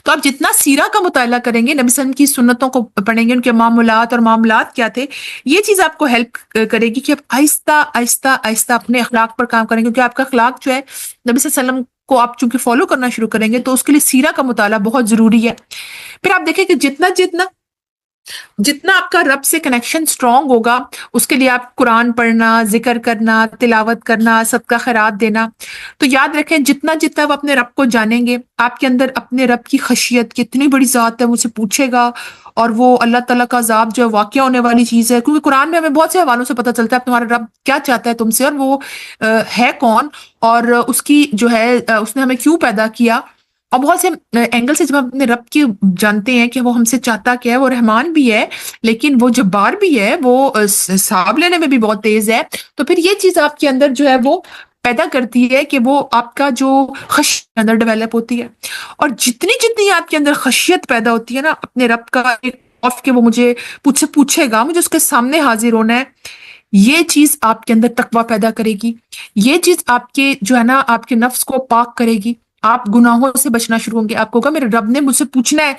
تو آپ جتنا سیرہ کا مطالعہ کریں گے، نبی صلی اللہ علیہ وسلم کی سنتوں کو پڑھیں گے، ان کے معاملات اور معاملات کیا تھے، یہ چیز آپ کو ہیلپ کرے گی کہ آپ آہستہ آہستہ آہستہ اپنے اخلاق پر کام کریں گے. کیونکہ آپ کا اخلاق جو ہے نبی صلی اللہ علیہ وسلم کو آپ چونکہ فالو کرنا شروع کریں گے تو اس کے لیے سیرہ کا مطالعہ بہت ضروری ہے. پھر آپ دیکھیں کہ جتنا جتنا جتنا آپ کا رب سے کنیکشن اسٹرانگ ہوگا اس کے لیے آپ قرآن پڑھنا، ذکر کرنا، تلاوت کرنا، صدقہ خیرات دینا. تو یاد رکھیں جتنا جتنا آپ اپنے رب کو جانیں گے، آپ کے اندر اپنے رب کی خشیت، کتنی بڑی ذات ہے، مجھ سے پوچھے گا، اور وہ اللہ تعالیٰ کا عذاب جو ہے واقعہ ہونے والی چیز ہے. کیونکہ قرآن میں ہمیں بہت سے حوالوں سے پتہ چلتا ہے تمہارا رب کیا چاہتا ہے تم سے، اور وہ ہے کون، اور اس کی جو ہے اس نے ہمیں کیوں پیدا کیا. اور بہت سے اینگل سے جب ہم اپنے رب کی جانتے ہیں کہ وہ ہم سے چاہتا کیا ہے، وہ رحمان بھی ہے لیکن وہ جبار بھی ہے، وہ حساب لینے میں بھی بہت تیز ہے. تو پھر یہ چیز آپ کے اندر جو ہے وہ پیدا کرتی ہے کہ وہ آپ کا جو خشیت اندر ڈیولپ ہوتی ہے. اور جتنی جتنی آپ کے اندر خشیت پیدا ہوتی ہے نا اپنے رب کا ایک خوف کہ وہ مجھے مجھ سے پوچھے گا، مجھے اس کے سامنے حاضر ہونا ہے، یہ چیز آپ کے اندر تقویٰ پیدا کرے گی. یہ چیز آپ کے جو ہے نا آپ کے نفس کو پاک کرے گی. آپ گناہوں سے بچنا شروع ہوں گے. آپ کو کہا میرے رب نے مجھ سے پوچھنا ہے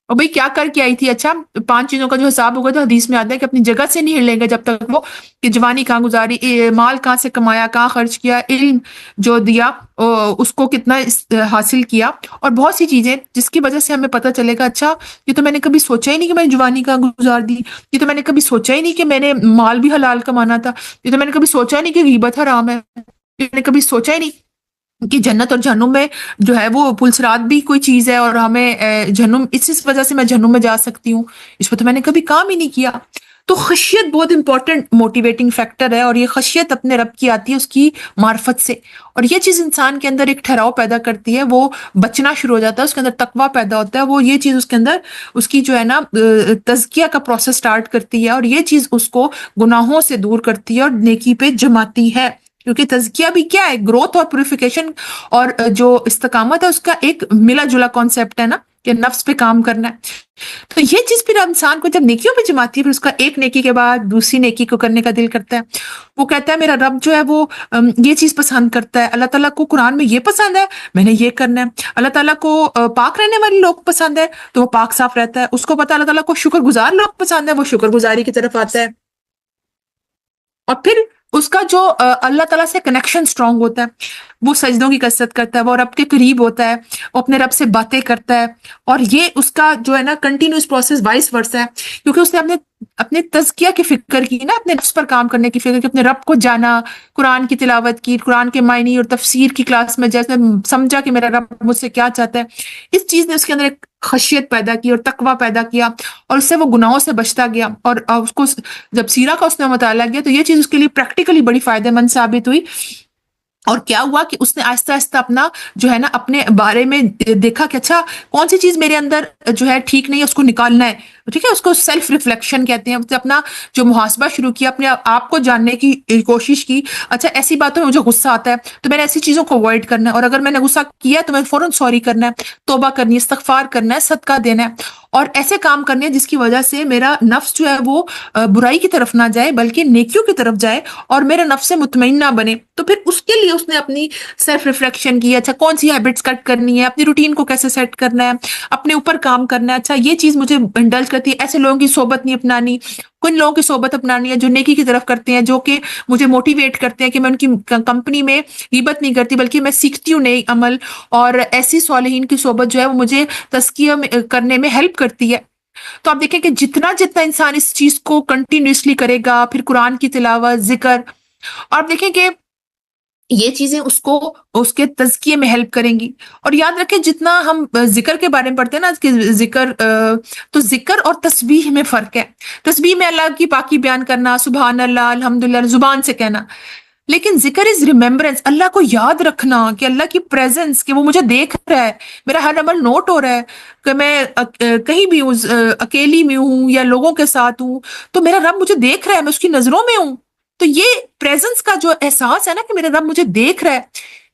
اور بھائی کیا کر کے آئی تھی. اچھا 5 چیزوں کا جو حساب ہوگا تو حدیث میں آتا ہے کہ اپنی جگہ سے نہیں ہلیں گے جب تک وہ کہ جوانی کہاں گزاری، مال کہاں سے کمایا، کہاں خرچ کیا، علم جو دیا اس کو کتنا حاصل کیا، اور بہت سی چیزیں جس کی وجہ سے ہمیں پتہ چلے گا اچھا یہ تو میں نے کبھی سوچا ہی نہیں کہ میں نے جوانی کہاں گزار دی، یہ تو میں نے کبھی سوچا ہی نہیں کہ میں نے مال بھی حلال کمانا تھا، یہ تو میں نے کبھی سوچا ہی نہیں کہ غیبت حرام ہے، یہ میں نے کبھی سوچا ہی نہیں کہ جنت اور جہنم میں جو ہے وہ پلسرات بھی کوئی چیز ہے، اور ہمیں جہنم اس وجہ سے میں جہنم میں جا سکتی ہوں، اس پہ تو میں نے کبھی کام ہی نہیں کیا. تو خشیت بہت امپورٹنٹ موٹیویٹنگ فیکٹر ہے، اور یہ خشیت اپنے رب کی آتی ہے اس کی معرفت سے، اور یہ چیز انسان کے اندر ایک ٹھہراؤ پیدا کرتی ہے، وہ بچنا شروع ہو جاتا ہے، اس کے اندر تقویٰ پیدا ہوتا ہے، وہ یہ چیز اس کے اندر اس کی جو ہے نا تزکیہ کا پروسیس سٹارٹ کرتی ہے، اور یہ چیز اس کو گناہوں سے دور کرتی ہے اور نیکی پہ جماتی ہے. کیونکہ تزکیہ بھی کیا ہے، گروتھ اور پیوریفیکیشن اور جو استقامت ہے اس کا ایک ملا جلا کانسیپٹ ہے نا کہ نفس پہ کام کرنا ہے. تو یہ چیز پھر انسان کو جب نیکیوں پہ جماتی ہے، پھر اس کا ایک نیکی کے بعد دوسری نیکی کو کرنے کا دل کرتا ہے. وہ کہتا ہے میرا رب جو ہے وہ یہ چیز پسند کرتا ہے، اللہ تعالیٰ کو قرآن میں یہ پسند ہے، میں نے یہ کرنا ہے. اللہ تعالیٰ کو پاک رہنے والے لوگ پسند ہے تو وہ پاک صاف رہتا ہے. اس کو پتا اللہ تعالیٰ کو شکر گزار لوگ پسند ہے، وہ شکر گزاری کی طرف آتا ہے. اور پھر اس کا جو اللہ تعالیٰ سے کنیکشن اسٹرانگ ہوتا ہے، وہ سجدوں کی کثرت کرتا ہے، وہ رب کے قریب ہوتا ہے، وہ اپنے رب سے باتیں کرتا ہے. اور یہ اس کا جو ہے نا کنٹینیوس پروسیس وائس ورسا ہے، کیونکہ اس نے اپنے تزکیہ کی فکر کی نا، اپنے نفس پر کام کرنے کی فکر کی، اپنے رب کو جانا، قرآن کی تلاوت کی، قرآن کے معنی اور تفسیر کی کلاس میں جیسے سمجھا کہ میرا رب مجھ سے کیا چاہتا ہے. اس چیز نے اس کے اندر ایک خشیت پیدا کی اور تقویٰ پیدا کیا، اور اس سے وہ گناہوں سے بچتا گیا. اور اس کو جب سیرہ کا اس نے مطالعہ کیا تو یہ چیز اس کے لیے پریکٹیکلی بڑی فائدہ مند ثابت ہوئی. اور کیا ہوا کہ اس نے آہستہ آہستہ اپنا جو ہے نا اپنے بارے میں دیکھا کہ اچھا کون سی چیز میرے اندر جو ہے ٹھیک نہیں ہے، اس کو نکالنا ہے. ٹھیک ہے، اس کو سیلف ریفلیکشن کہتے ہیں. اپنا جو محاسبہ شروع کیا، اپنے آپ کو جاننے کی کوشش کی. اچھا ایسی باتوں میں مجھے غصہ آتا ہے تو میں نے ایسی چیزوں کو اوائڈ کرنا ہے، اور اگر میں نے غصہ کیا ہے تو میں فوراً سوری کرنا ہے، توبہ کرنی ہے، استغفار کرنا ہے، صدقہ دینا ہے، اور ایسے کام کرنے ہیں جس کی وجہ سے میرا نفس جو ہے وہ برائی کی طرف نہ جائے بلکہ نیکیوں کی طرف جائے، اور میرا نفس مطمئن نہ بنے. تو پھر اس کے لیے اس نے اپنی سیلف ریفلیکشن کی. اچھا کون سی ہیبٹس کٹ کرنی ہے، اپنی روٹین کو کیسے سیٹ کرنا ہے، اپنے اوپر کام کرنا ہے. اچھا یہ چیز مجھے انڈلج کرتی ہے، ایسے لوگوں کی صحبت نہیں اپنانی، کن لوگوں کی صحبت اپنانی ہے جو نیکی کی طرف کرتے ہیں، جو کہ مجھے موٹیویٹ کرتے ہیں کہ میں ان کی کمپنی میں غیبت نہیں کرتی بلکہ میں سیکھتی ہوں نئی عمل. اور ایسی صالحین کی صحبت جو ہے وہ مجھے تزکیہ کرنے میں ہیلپ کرتی ہے. تو آپ دیکھیں کہ جتنا جتنا انسان اس چیز کو کنٹینیوسلی کرے گا، پھر قرآن کی تلاوت، ذکر، اور آپ دیکھیں کہ یہ چیزیں اس کو اس کے تزکیے میں ہیلپ کریں گی. اور یاد رکھیں جتنا ہم ذکر کے بارے میں پڑھتے ہیں نا کہ ذکر تو ذکر اور تسبیح میں فرق ہے. تسبیح میں اللہ کی پاکی بیان کرنا، سبحان اللہ، الحمدللہ زبان سے کہنا، لیکن ذکر از ریممبرنس، اللہ کو یاد رکھنا کہ اللہ کی پریزنس، کہ وہ مجھے دیکھ رہا ہے، میرا ہر عمل نوٹ ہو رہا ہے، کہ میں کہیں بھی ہوں، اکیلی میں ہوں یا لوگوں کے ساتھ ہوں تو میرا رب مجھے دیکھ رہا ہے، میں اس کی نظروں میں ہوں. تو یہ پریزنس کا جو احساس ہے نا کہ میرا رب مجھے دیکھ رہا ہے،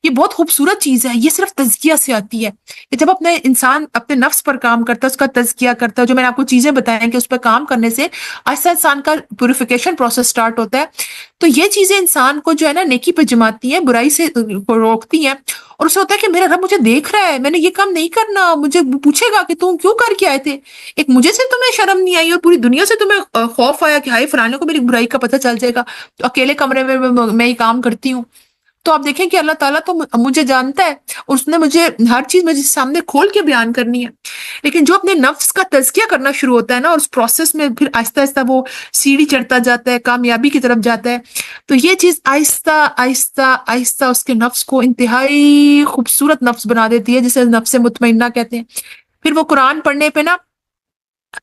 یہ بہت خوبصورت چیز ہے. یہ صرف تزکیہ سے آتی ہے کہ جب اپنے انسان اپنے نفس پر کام کرتا ہے، اس کا تزکیہ کرتا ہے. جو میں نے آپ کو چیزیں بتائیں کہ اس پر کام کرنے سے آہستہ انسان کا پیوریفیکیشن پروسیس سٹارٹ ہوتا ہے. تو یہ چیزیں انسان کو جو ہے نا نیکی پہ جماتی ہیں، برائی سے روکتی ہیں، اور اسے ہوتا ہے کہ میرا رب مجھے دیکھ رہا ہے، میں نے یہ کام نہیں کرنا، مجھے پوچھے گا کہ تم کیوں کر کے آئے تھے. ایک مجھے سے تمہیں شرم نہیں آئی اور پوری دنیا سے تمہیں خوف آیا کہ ہائے فلانے کو میری برائی کا پتہ چل جائے گا، تو اکیلے کمرے میں میں ہی کام کرتی ہوں. تو آپ دیکھیں کہ اللہ تعالیٰ تو مجھے جانتا ہے اور اس نے مجھے ہر چیز مجھے سامنے کھول کے بیان کرنی ہے، لیکن جو اپنے نفس کا تزکیہ کرنا شروع ہوتا ہے نا، اور اس پروسیس میں پھر آہستہ آہستہ وہ سیڑھی چڑھتا جاتا ہے، کامیابی کی طرف جاتا ہے، تو یہ چیز آہستہ آہستہ آہستہ اس کے نفس کو انتہائی خوبصورت نفس بنا دیتی ہے، جسے نفس مطمئنہ کہتے ہیں۔ پھر وہ قرآن پڑھنے پہ نا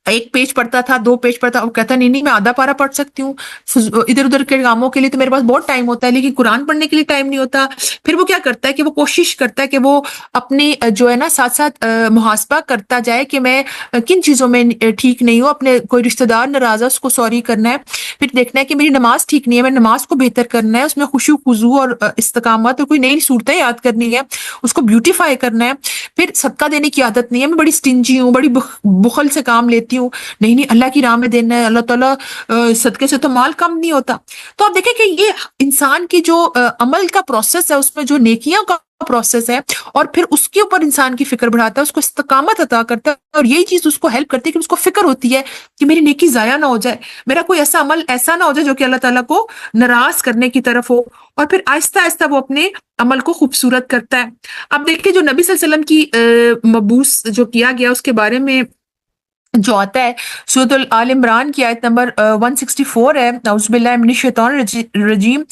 ایک پیج پڑھتا تھا، 2 پیج پڑھتا، وہ کہتا نہیں میں آدھا پارا پڑھ سکتی ہوں، ادھر ادھر کے کاموں کے لیے تو میرے پاس بہت ٹائم ہوتا ہے لیکن قرآن پڑھنے کے لیے ٹائم نہیں ہوتا۔ پھر وہ کیا کرتا ہے کہ وہ کوشش کرتا ہے کہ وہ اپنی جو ہے نا ساتھ ساتھ محاسبہ کرتا جائے کہ میں کن چیزوں میں ٹھیک نہیں ہوں، اپنے کوئی رشتہ دار ناراض ہے اس کو سوری کرنا ہے، پھر دیکھنا ہے کہ میری نماز ٹھیک نہیں ہے، میں نماز کو بہتر کرنا ہے، اس میں خشوع خضوع اور استقامت اور کوئی نئی صورتیں یاد کرنی ہے، اس کو بیوٹیفائی کرنا ہے۔ پھر صدقہ دینے کی عادت نہیں ہے، میں بڑی سٹنجی ہوں، بڑی بخل سے کام لیتی ہوں، نہیں اللہ کی راہ میں دینا ہے، اللہ تعالیٰ صدقے سے تو مال کم نہیں ہوتا۔ تو آپ دیکھیں کہ یہ انسان کی جو عمل کا پروسیس ہے، اس میں جو نیکیاں کا پروسیس ہے، اور پھر اس کے اوپر انسان کی فکر بڑھاتا ہے، اس کو استقامت عطا کرتا ہے، اور یہی چیز اس کو ہیلپ کرتی ہے کہ اس کو فکر ہوتی ہے کہ میری نیکی ضائع نہ ہو جائے، میرا کوئی ایسا عمل ایسا نہ ہو جائے جو کہ اللہ تعالیٰ کو ناراض کرنے کی طرف ہو، اور پھر آہستہ آہستہ وہ اپنے عمل کو خوبصورت کرتا ہے۔ اب دیکھیں جو نبی صلی اللہ علیہ وسلم کی مبعوث جو کیا گیا اس کے بارے میں جو آتا ہے، سورۃ آل عمران کی آیت نمبر 164 ہے، اعوذ باللہ من الشیطان الرجیم،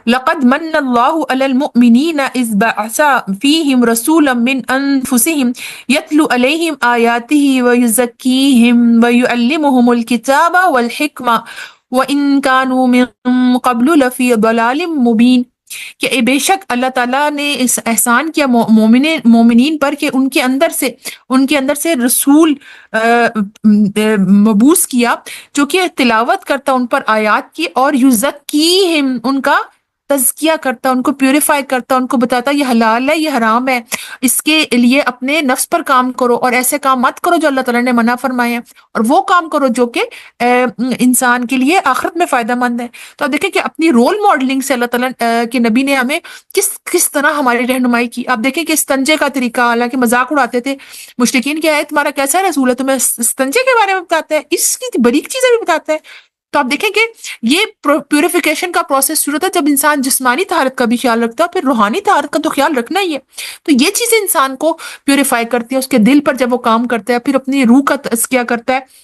لقد من اللہ علی المؤمنین اذ بعث فیہم رسولا من انفسہم یتلو علیہم آیاتہ ویزکیہم ویعلمہم الکتاب والحکمہ وَإِن كَانُوا مِن قَبْلُ لَفِي ضَلَالٍ مُبِينٍ، کہ بے شک اللہ تعالیٰ نے اس احسان کیا مومنین پر کہ ان کے اندر سے رسول مبعوث کیا جو کہ تلاوت کرتا ان پر آیات کی، اور یزکیہم ان کا تزکیہ کرتا، ان کو پیوریفائی کرتا، ان کو بتاتا یہ حلال ہے یہ حرام ہے، اس کے لیے اپنے نفس پر کام کرو اور ایسے کام مت کرو جو اللہ تعالیٰ نے منع فرمائے ہیں، اور وہ کام کرو جو کہ انسان کے لیے آخرت میں فائدہ مند ہے۔ تو آپ دیکھیں کہ اپنی رول ماڈلنگ سے اللہ تعالیٰ کے نبی نے ہمیں کس طرح ہماری رہنمائی کی۔ آپ دیکھیں کہ استنجے کا طریقہ، حالانکہ مذاق اڑاتے تھے مشرکین، کیا ہے تمہارا کیسا رسول ہے تمہیں استنجے کے بارے میں بتاتا ہے، اس کی باریک چیزیں بھی بتاتا ہے۔ تو آپ دیکھیں کہ یہ پیوریفیکیشن کا پروسیس شروع ہوتا ہے جب انسان جسمانی طہارت کا بھی خیال رکھتا ہے، پھر روحانی طہارت کا تو خیال رکھنا ہی ہے۔ تو یہ چیزیں انسان کو پیوریفائی کرتی ہیں، اس کے دل پر جب وہ کام کرتا ہے، پھر اپنی روح کا تزکیہ کرتا ہے،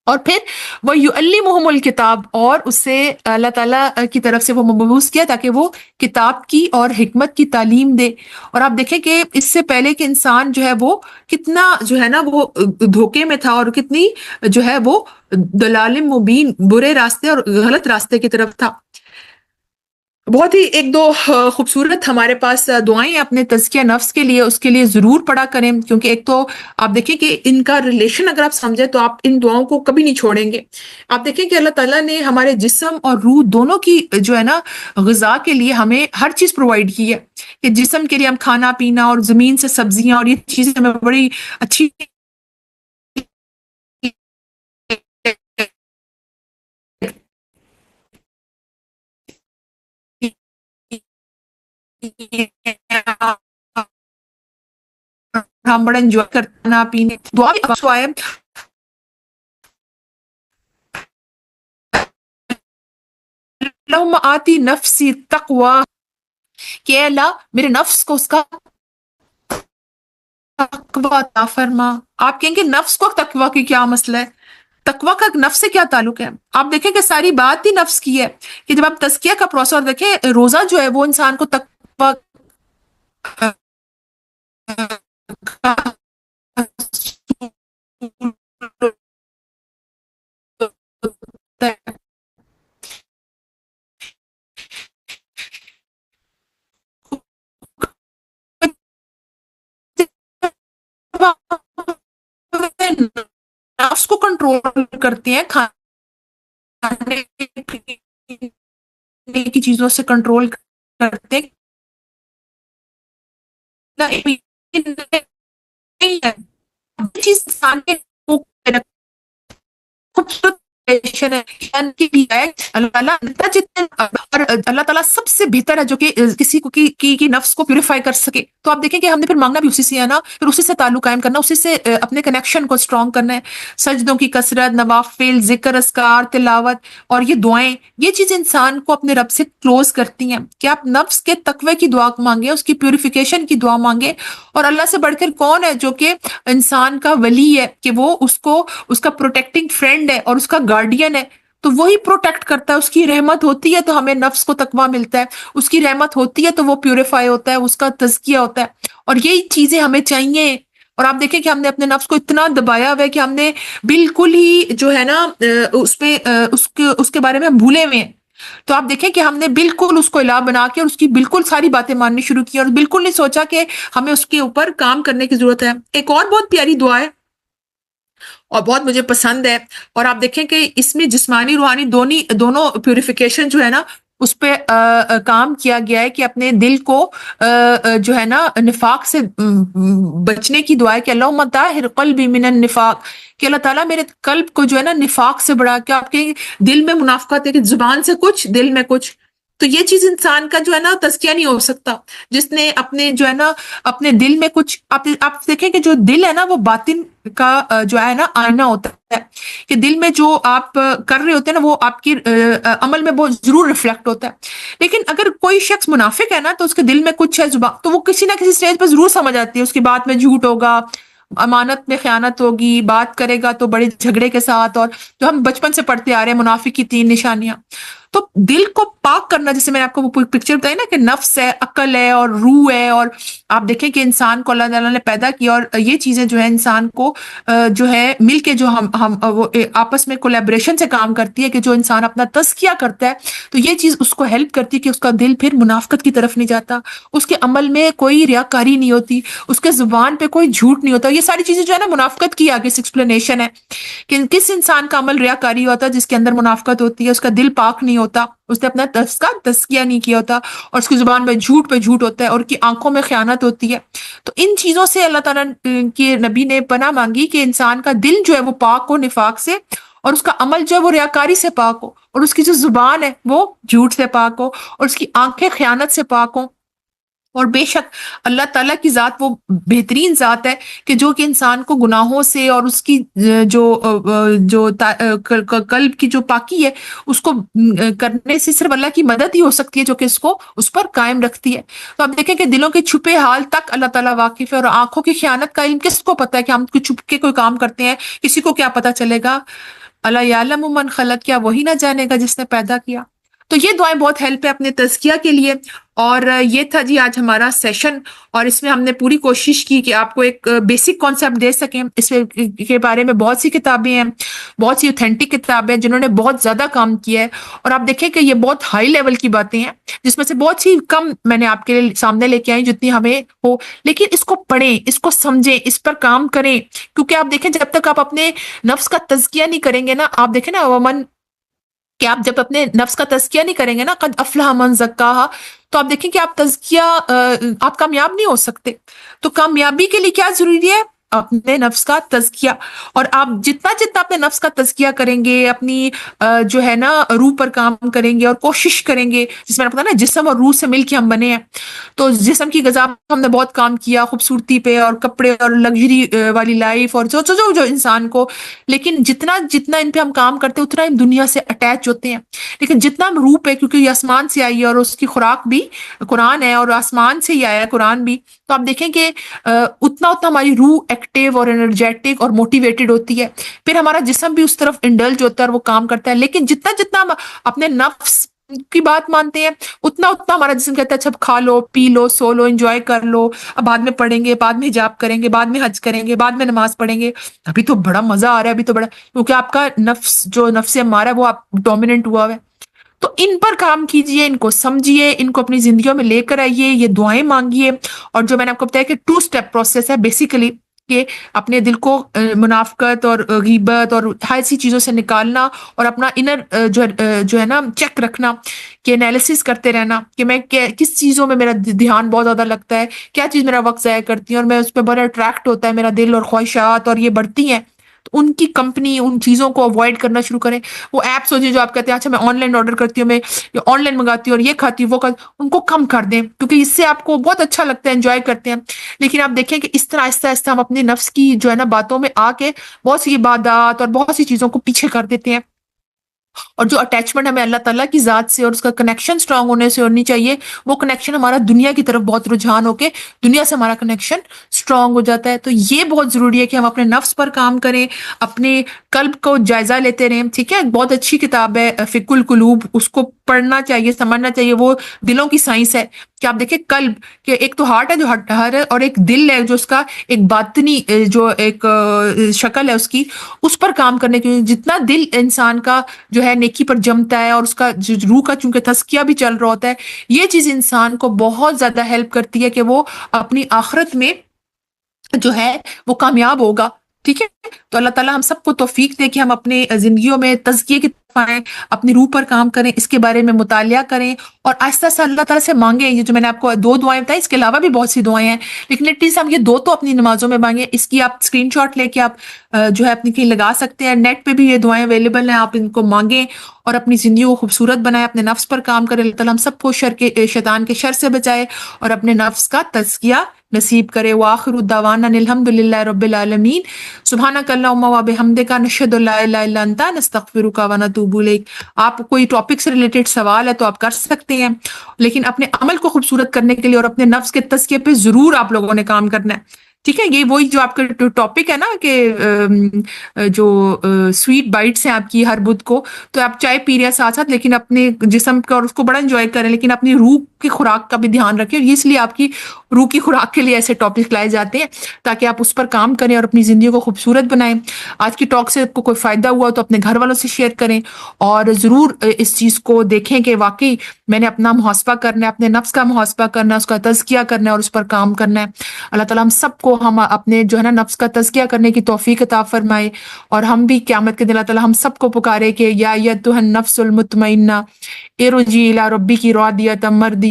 اور پھر وہ یعلمہم الکتاب، اور اسے اللہ تعالیٰ کی طرف سے وہ مبعوث کیا تاکہ وہ کتاب کی اور حکمت کی تعلیم دے۔ اور آپ دیکھیں کہ اس سے پہلے کہ انسان جو ہے وہ کتنا جو ہے نا وہ دھوکے میں تھا، اور کتنی جو ہے وہ دلال مبین، برے راستے اور غلط راستے کی طرف تھا۔ بہت ہی ایک دو خوبصورت ہمارے پاس دعائیں ہیں اپنے تزکیہ نفس کے لیے، اس کے لیے ضرور پڑھا کریں، کیونکہ ایک تو آپ دیکھیں کہ ان کا ریلیشن اگر آپ سمجھیں تو آپ ان دعاؤں کو کبھی نہیں چھوڑیں گے۔ آپ دیکھیں کہ اللہ تعالیٰ نے ہمارے جسم اور روح دونوں کی جو ہے نا غذا کے لیے ہمیں ہر چیز پرووائڈ کی ہے، کہ جسم کے لیے ہم کھانا پینا اور زمین سے سبزیاں اور یہ چیزیں ہمیں بڑی اچھی ہم بڑا انجوائے کرتے کھانا پینے، دعا بھی اللہم آتی نفسی تقوی، کہ اے اللہ میرے نفس کو اس کا تقوی عطا فرما۔ آپ کہیں گے نفس کو تقوی کی کیا مسئلہ ہے؟ تقوی کا نفس سے کیا تعلق ہے؟ آپ دیکھیں کہ ساری بات ہی نفس کی ہے، کہ جب آپ تزکیہ کا پروسیس، اور دیکھیں روزہ جو ہے وہ انسان کو تقوی نفس کو کنٹرول کرتے ہیں، کھانے پینے کی چیزوں سے کنٹرول کرتے ہیں، چیز انسان کے خوبصورت ہے اللہ تعالیٰ اور اللہ تعالیٰ سب سے بہتر ہے جو کہ کسی کو کی نفس کو پیوریفائی کر سکے. تو آپ دیکھیں کہ ہم نے پھر مانگنا بھی اسی سے ہے نا, پھر اسی سے تعلق قائم کرنا, اسی سے اپنے کنیکشن کو اسٹرانگ کرنا ہے. سجدوں کی کثرت, نوافل, ذکر, اذکار, تلاوت اور یہ دعائیں, یہ چیز انسان کو اپنے رب سے کلوز کرتی ہیں. کہ آپ نفس کے تقوی کی دعا مانگے, اس کی پیوریفیکیشن کی دعا مانگے. اور اللہ سے بڑھ کر کون ہے جو کہ انسان کا ولی ہے, کہ وہ اس کا پروٹیکٹنگ فرینڈ ہے اور اس کا گارڈین ہے, تو وہی پروٹیکٹ کرتا ہے. اس کی رحمت ہوتی ہے تو ہمیں نفس کو تقویٰ ملتا ہے, اس کی رحمت ہوتی ہے تو وہ پیوریفائی ہوتا ہے, اس کا تزکیہ ہوتا ہے. اور یہی چیزیں ہمیں چاہیے. اور آپ دیکھیں کہ ہم نے اپنے نفس کو اتنا دبایا ہوا ہے کہ ہم نے بالکل ہی جو ہے نا اس کے بارے میں ہم بھولے ہوئے ہیں. تو آپ دیکھیں کہ ہم نے بالکل اس کو الہ بنا کے اور اس کی بالکل ساری باتیں ماننی شروع کی, اور بالکل نہیں سوچا کہ ہمیں اس کے اوپر کام کرنے کی ضرورت ہے. ایک اور بہت پیاری دعا ہے اور بہت مجھے پسند ہے, اور آپ دیکھیں کہ اس میں جسمانی روحانی دونوں پیوریفیکیشن جو ہے نا اس پہ کام کیا گیا ہے. کہ اپنے دل کو جو ہے نا نفاق سے بچنے کی دعا ہے, کہ اللہم طہر قلبی من النفاق, کہ اللہ تعالیٰ میرے قلب کو جو ہے نا نفاق سے بڑھا. کہ آپ کے دل میں منافقت ہے, کہ زبان سے کچھ دل میں کچھ, تو یہ چیز انسان کا جو ہے نا تزکیہ نہیں ہو سکتا جس نے اپنے جو ہے نا اپنے دل میں کچھ. آپ دیکھیں کہ جو دل ہے نا وہ باطن کا جو ہے نا آئینہ ہوتا ہے, کہ دل میں جو آپ کر رہے ہوتے ہیں نا وہ آپ کی عمل میں بہت ضرور ریفلیکٹ ہوتا ہے. لیکن اگر کوئی شخص منافق ہے نا تو اس کے دل میں کچھ ہے زبان, تو وہ کسی نہ کسی سٹیج پہ ضرور سمجھ آتی ہے. اس کی بات میں جھوٹ ہوگا, امانت میں خیانت ہوگی, بات کرے گا تو بڑے جھگڑے کے ساتھ, اور جو ہم بچپن سے پڑھتے آ رہے ہیں منافق کی 3 نشانیاں. تو دل کو پاک کرنا, جیسے میں نے آپ کو وہ پکچر بتائی نا کہ نفس ہے, عقل ہے اور روح ہے, اور آپ دیکھیں کہ انسان کو اللہ تعالیٰ نے پیدا کیا, اور یہ چیزیں جو ہے انسان کو جو ہے مل کے جو ہم وہ آپس میں کولیبریشن سے کام کرتی ہے, کہ جو انسان اپنا تزکیہ کرتا ہے تو یہ چیز اس کو ہیلپ کرتی ہے کہ اس کا دل پھر منافقت کی طرف نہیں جاتا, اس کے عمل میں کوئی ریاکاری نہیں ہوتی, اس کے زبان پہ کوئی جھوٹ نہیں ہوتا. یہ ساری چیزیں جو ہے نا منافقت کی آگے ایکسپلینیشن ہے, کہ کس انسان کا عمل ریاکاری ہوتا ہے جس کے اندر منافقت ہوتی ہے, اس کا دل پاک نہیں ہوتا, اس نے اپنا نفس کا تزکیہ نہیں کیا ہوتا, اور اس کی زبان میں جھوٹ پہ جھوٹ ہوتا ہے, اور کی آنکھوں میں خیانت ہوتی ہے. تو ان چیزوں سے اللہ تعالیٰ کے نبی نے پناہ مانگی کہ انسان کا دل جو ہے وہ پاک ہو نفاق سے, اور اس کا عمل جو ہے وہ ریاکاری سے پاک ہو, اور اس کی جو زبان ہے وہ جھوٹ سے پاک ہو, اور اس کی آنکھیں خیانت سے پاک ہوں. اور بے شک اللہ تعالیٰ کی ذات وہ بہترین ذات ہے کہ جو کہ انسان کو گناہوں سے اور اس کی جو قلب کی جو پاکی ہے اس کو کرنے سے صرف اللہ کی مدد ہی ہو سکتی ہے, جو کہ اس پر قائم رکھتی ہے. تو آپ دیکھیں کہ دلوں کے چھپے حال تک اللہ تعالیٰ واقف ہے, اور آنکھوں کی خیانت کا علم کس کو پتہ ہے, کہ ہم چھپ کے کوئی کام کرتے ہیں کسی کو کیا پتہ چلے گا. اللہ یعلم من خلق, کیا وہی نہ جانے گا جس نے پیدا کیا. تو یہ دعائیں بہت ہیلپ ہے اپنے تزکیہ کے لیے. اور یہ تھا جی آج ہمارا سیشن, اور اس میں ہم نے پوری کوشش کی کہ آپ کو ایک بیسک کانسیپٹ دے سکیں. اس کے بارے میں بہت سی کتابیں ہیں, بہت سی اوتھینٹک کتابیں جنہوں نے بہت زیادہ کام کیا ہے, اور آپ دیکھیں کہ یہ بہت ہائی لیول کی باتیں ہیں جس میں سے بہت سی کم میں نے آپ کے لیے سامنے لے کے آئی جتنی ہمیں ہو. لیکن اس کو پڑھیں, اس کو سمجھیں, اس پر کام کریں, کیونکہ آپ دیکھیں جب تک آپ اپنے نفس کا تزکیہ نہیں کریں گے نا, آپ دیکھیں نا ومن, کہ آپ جب اپنے نفس کا تزکیہ نہیں کریں گے نا, قد افلح من زکاہا, تو آپ دیکھیں کہ آپ آپ کامیاب نہیں ہو سکتے. تو کامیابی کے لیے کیا ضروری ہے, اپنے نفس کا تزکیہ. اور آپ جتنا اپنے نفس کا تزکیہ کریں گے, اپنی جو ہے نا روح پر کام کریں گے اور کوشش کریں گے, جس میں نے بتایا نا جسم اور روح سے مل کے ہم بنے ہیں. تو جسم کی غذا ہم نے بہت کام کیا, خوبصورتی پہ اور کپڑے اور لگژری والی لائف اور جو انسان کو, لیکن جتنا ان پہ ہم کام کرتے ہیں اتنا ہم دنیا سے اٹیچ ہوتے ہیں. لیکن جتنا ہم روح پہ, کیونکہ یہ آسمان سے آئی ہے اور اس کی خوراک بھی قرآن ہے, اور آسمان سے ہی آیا ہے قرآن بھی, تو آپ دیکھیں کہ اتنا ہماری روح ایکٹیو اور انرجیٹک اور موٹیویٹڈ ہوتی ہے. پھر ہمارا جسم بھی اس طرف انڈلج ہوتا ہے اور وہ کام کرتا ہے. لیکن جتنا ہم اپنے نفس کی بات مانتے ہیں اتنا ہمارا جسم کہتا ہے اچھا کھا لو, پی لو, سو لو, انجوائے کر لو, اب بعد میں پڑھیں گے, بعد میں حجاب کریں گے, بعد میں حج کریں گے, بعد میں نماز پڑھیں گے, ابھی تو بڑا مزہ آ رہا ہے, ابھی تو بڑا, کیونکہ آپ کا نفس امارہ ہے وہ آپ ڈومیننٹ ہوا ہے. تو ان پر کام کیجئے, ان کو سمجھیے, ان کو اپنی زندگیوں میں لے کر آئیے, یہ دعائیں مانگیے. اور جو میں نے آپ کو بتایا کہ 2 اسٹیپ پروسیس ہے بیسیکلی, کہ اپنے دل کو منافقت اور غیبت اور ایسی چیزوں سے نکالنا, اور اپنا انر جو ہے نا چیک رکھنا, کہ انالیسس کرتے رہنا کہ میں کس چیزوں میں میرا دھیان بہت زیادہ لگتا ہے, کیا چیز میرا وقت ضائع کرتی ہے, اور میں اس پہ بڑا اٹریکٹ ہوتا ہے میرا دل, اور خواہشات اور یہ بڑھتی ہیں. تو
ان کی کمپنی ان چیزوں کو اوائڈ کرنا شروع کریں. وہ ایپس ہوتی ہیں جو آپ کہتے ہیں اچھا میں آن لائن آرڈر کرتی ہوں, میں آن لائن منگاتی ہوں اور یہ کھاتی ہوں وہ کھاتی ہوں, ان کو کم کر دیں کیونکہ اس سے آپ کو بہت اچھا لگتا ہے, انجوائے کرتے ہیں. لیکن آپ دیکھیں کہ اس طرح آہستہ آہستہ ہم اپنے نفس کی جو ہے نا باتوں میں آ کے بہت سی عبادات اور بہت سی چیزوں کو پیچھے کر دیتے ہیں. اور جو اٹیچمنٹ ہمیں اللہ تعالیٰ کی ذات سے اور اس کا کنیکشن اسٹرانگ ہونے سے ہونی چاہیے, وہ کنیکشن ہمارا دنیا کی طرف بہت رجحان ہو کے دنیا سے ہمارا کنیکشن اسٹرانگ ہو جاتا ہے. تو یہ بہت ضروری ہے کہ ہم اپنے نفس پر کام کریں, اپنے قلب کو جائزہ لیتے رہیں. ٹھیک ہے, بہت اچھی کتاب ہے فقہ القلوب, اس کو پڑھنا چاہیے, سمجھنا چاہیے. وہ دلوں کی سائنس ہے کہ آپ دیکھیں قلب کہ ایک تو ہارٹ ہے جو ہر ہے, اور ایک دل ہے جو اس کا ایک باطنی جو ایک شکل ہے اس پر کام کرنے کے لیے جتنا دل انسان کا جو ہے نیکی پر جمتا ہے اور اس کا روح کا چونکہ تزکیہ بھی چل رہا ہوتا ہے, یہ چیز انسان کو بہت زیادہ ہیلپ کرتی ہے کہ وہ اپنی آخرت میں جو ہے وہ کامیاب ہوگا. ٹھیک ہے, تو اللہ تعالیٰ ہم سب کو توفیق دے کہ ہم اپنے زندگیوں میں تزکیے کی طرف آئیں, اپنی روح پر کام کریں, اس کے بارے میں مطالعہ کریں اور آہستہ آہستہ اللہ تعالیٰ سے مانگیں. یہ جو میں نے آپ کو 2 دعائیں بتائی, اس کے علاوہ بھی بہت سی دعائیں ہیں, لیکن ایٹ لیسٹ ہم یہ 2 تو اپنی نمازوں میں مانگیں. اس کی آپ اسکرین شاٹ لے کے آپ جو ہے اپنی کہیں لگا سکتے ہیں, نیٹ پہ بھی یہ دعائیں اویلیبل ہیں, آپ ان کو مانگیں اور اپنی زندگی کو خوبصورت بنائیں, اپنے نفس پر کام کریں. اللہ تعالیٰ ہم سب کو شیطان کے شر سے بچائے اور اپنے نفس کا تزکیہ نصیب کرے. وآخر دعوانا الحمد للہ رب العالمین. سبحانک اللہم و بحمدک نشہد ان لا الہ الا انت نستغفرک و نتوب الیک. آپ کوئی ٹاپک سے ریلیٹڈ سوال ہے تو آپ کر سکتے ہیں, لیکن اپنے عمل کو خوبصورت کرنے کے لیے اور اپنے نفس کے تزکیے پہ ضرور آپ لوگوں نے کام کرنا ہے. ٹھیک ہے, یہ وہی جو آپ کا ٹاپک ہے نا کہ جو سویٹ بائٹس ہیں آپ کی ہر بدھ کو, تو آپ چائے پی رہے ہیں ساتھ ساتھ, لیکن اپنے جسم کا اور اس کو بڑا انجوائے کریں, لیکن اپنی روح کی خوراک کا بھی دھیان رکھیں. اور اس لیے آپ کی روح کی خوراک کے لیے ایسے ٹاپک لائے جاتے ہیں تاکہ آپ اس پر کام کریں اور اپنی زندگی کو خوبصورت بنائیں. آج کی ٹاک سے آپ کو کوئی فائدہ ہوا تو اپنے گھر والوں سے شیئر کریں, اور ضرور اس چیز کو دیکھیں کہ واقعی میں نے اپنا محاسبہ کرنا ہے, اپنے نفس کا محاسبہ کرنا ہے, اس کا تزکیہ کرنا ہے اور اس پر کام کرنا ہے. اللہ تعالیٰ ہم سب کو ہم اپنے جو ہے نا نفس کا تزکیہ کرنے کی توفیق عطا فرمائے, اور ہم بھی قیامت کے دن اللہ تعالیٰ ہم سب کو پکارے کہ یا ایتھا النفس المطمئنہ ارجعی الی ربک راضیۃ مرضیہ.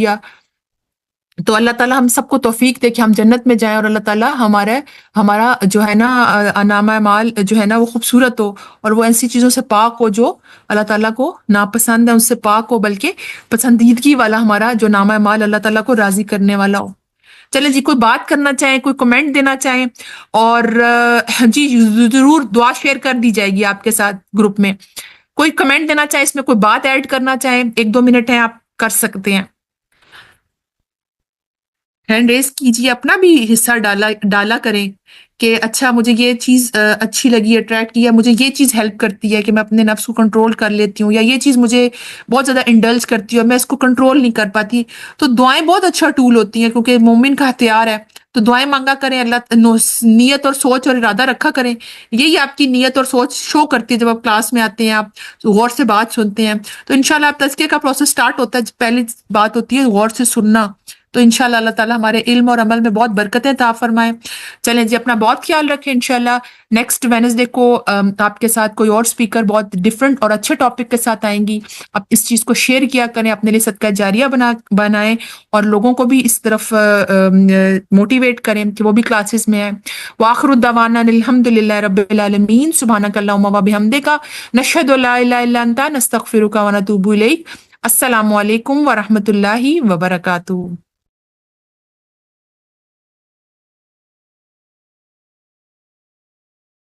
تو اللہ تعالیٰ ہم سب کو توفیق دے کہ ہم جنت میں جائیں, اور اللہ تعالیٰ ہمارا جو ہے نا نامہ اعمال جو ہے نا وہ خوبصورت ہو, اور وہ ایسی چیزوں سے پاک ہو جو اللہ تعالیٰ کو ناپسند ہے, اس سے پاک ہو, بلکہ پسندیدگی والا ہمارا جو نامہ اعمال اللہ تعالیٰ کو راضی کرنے والا ہو. چلیں جی, کوئی بات کرنا چاہیں, کوئی کمنٹ دینا چاہیں, اور جی ضرور دعا شیئر کر دی جائے گی آپ کے ساتھ گروپ میں. کوئی کمنٹ دینا چاہیں, اس میں کوئی بات ایڈ کرنا چاہیں, 1-2 منٹ ہیں, آپ کر سکتے ہیں. ہینڈ ریز کیجیے, اپنا بھی حصہ ڈالا کریں کہ اچھا مجھے یہ چیز اچھی لگی, اٹریکٹ کیا, مجھے یہ چیز ہیلپ کرتی ہے کہ میں اپنے نفس کو کنٹرول کر لیتی ہوں, یا یہ چیز مجھے بہت زیادہ انڈلج کرتی ہے اور میں اس کو کنٹرول نہیں کر پاتی. تو دعائیں بہت اچھا ٹول ہوتی ہیں, کیونکہ مومن کا ہتھیار ہے. تو دعائیں مانگا کریں, اللہ نیت اور سوچ اور ارادہ رکھا کریں. یہی آپ کی نیت اور سوچ شو کرتی ہے جب آپ کلاس میں آتے ہیں, آپ غور سے بات سنتے ہیں. تو انشاءاللہ آپ تزکیہ کا پروسیس سٹارٹ ہوتا ہے, پہلی بات ہوتی ہے غور سے سننا. تو انشاءاللہ اللہ تعالیٰ ہمارے علم اور عمل میں بہت برکتیں عطا فرمائیں. چلیں جی, اپنا بہت خیال رکھیں. انشاءاللہ نیکسٹ وینسڈے کو آپ کے ساتھ کوئی اور اسپیکر بہت ڈفرینٹ اور اچھے ٹاپک کے ساتھ آئیں گی. آپ اس چیز کو شیئر کیا کریں, اپنے لیے صدقہ جاریہ بنائیں, اور لوگوں کو بھی اس طرف موٹیویٹ کریں کہ وہ بھی کلاسز میں آئیں. وآخر دعوانا الحمد للہ رب العالمین. سبحانک اللہم و بحمدک نشہد ان لا الہ الا انت نستغفرک و نتوب الیک. السلام علیکم ورحمۃ اللہ وبرکاتہ.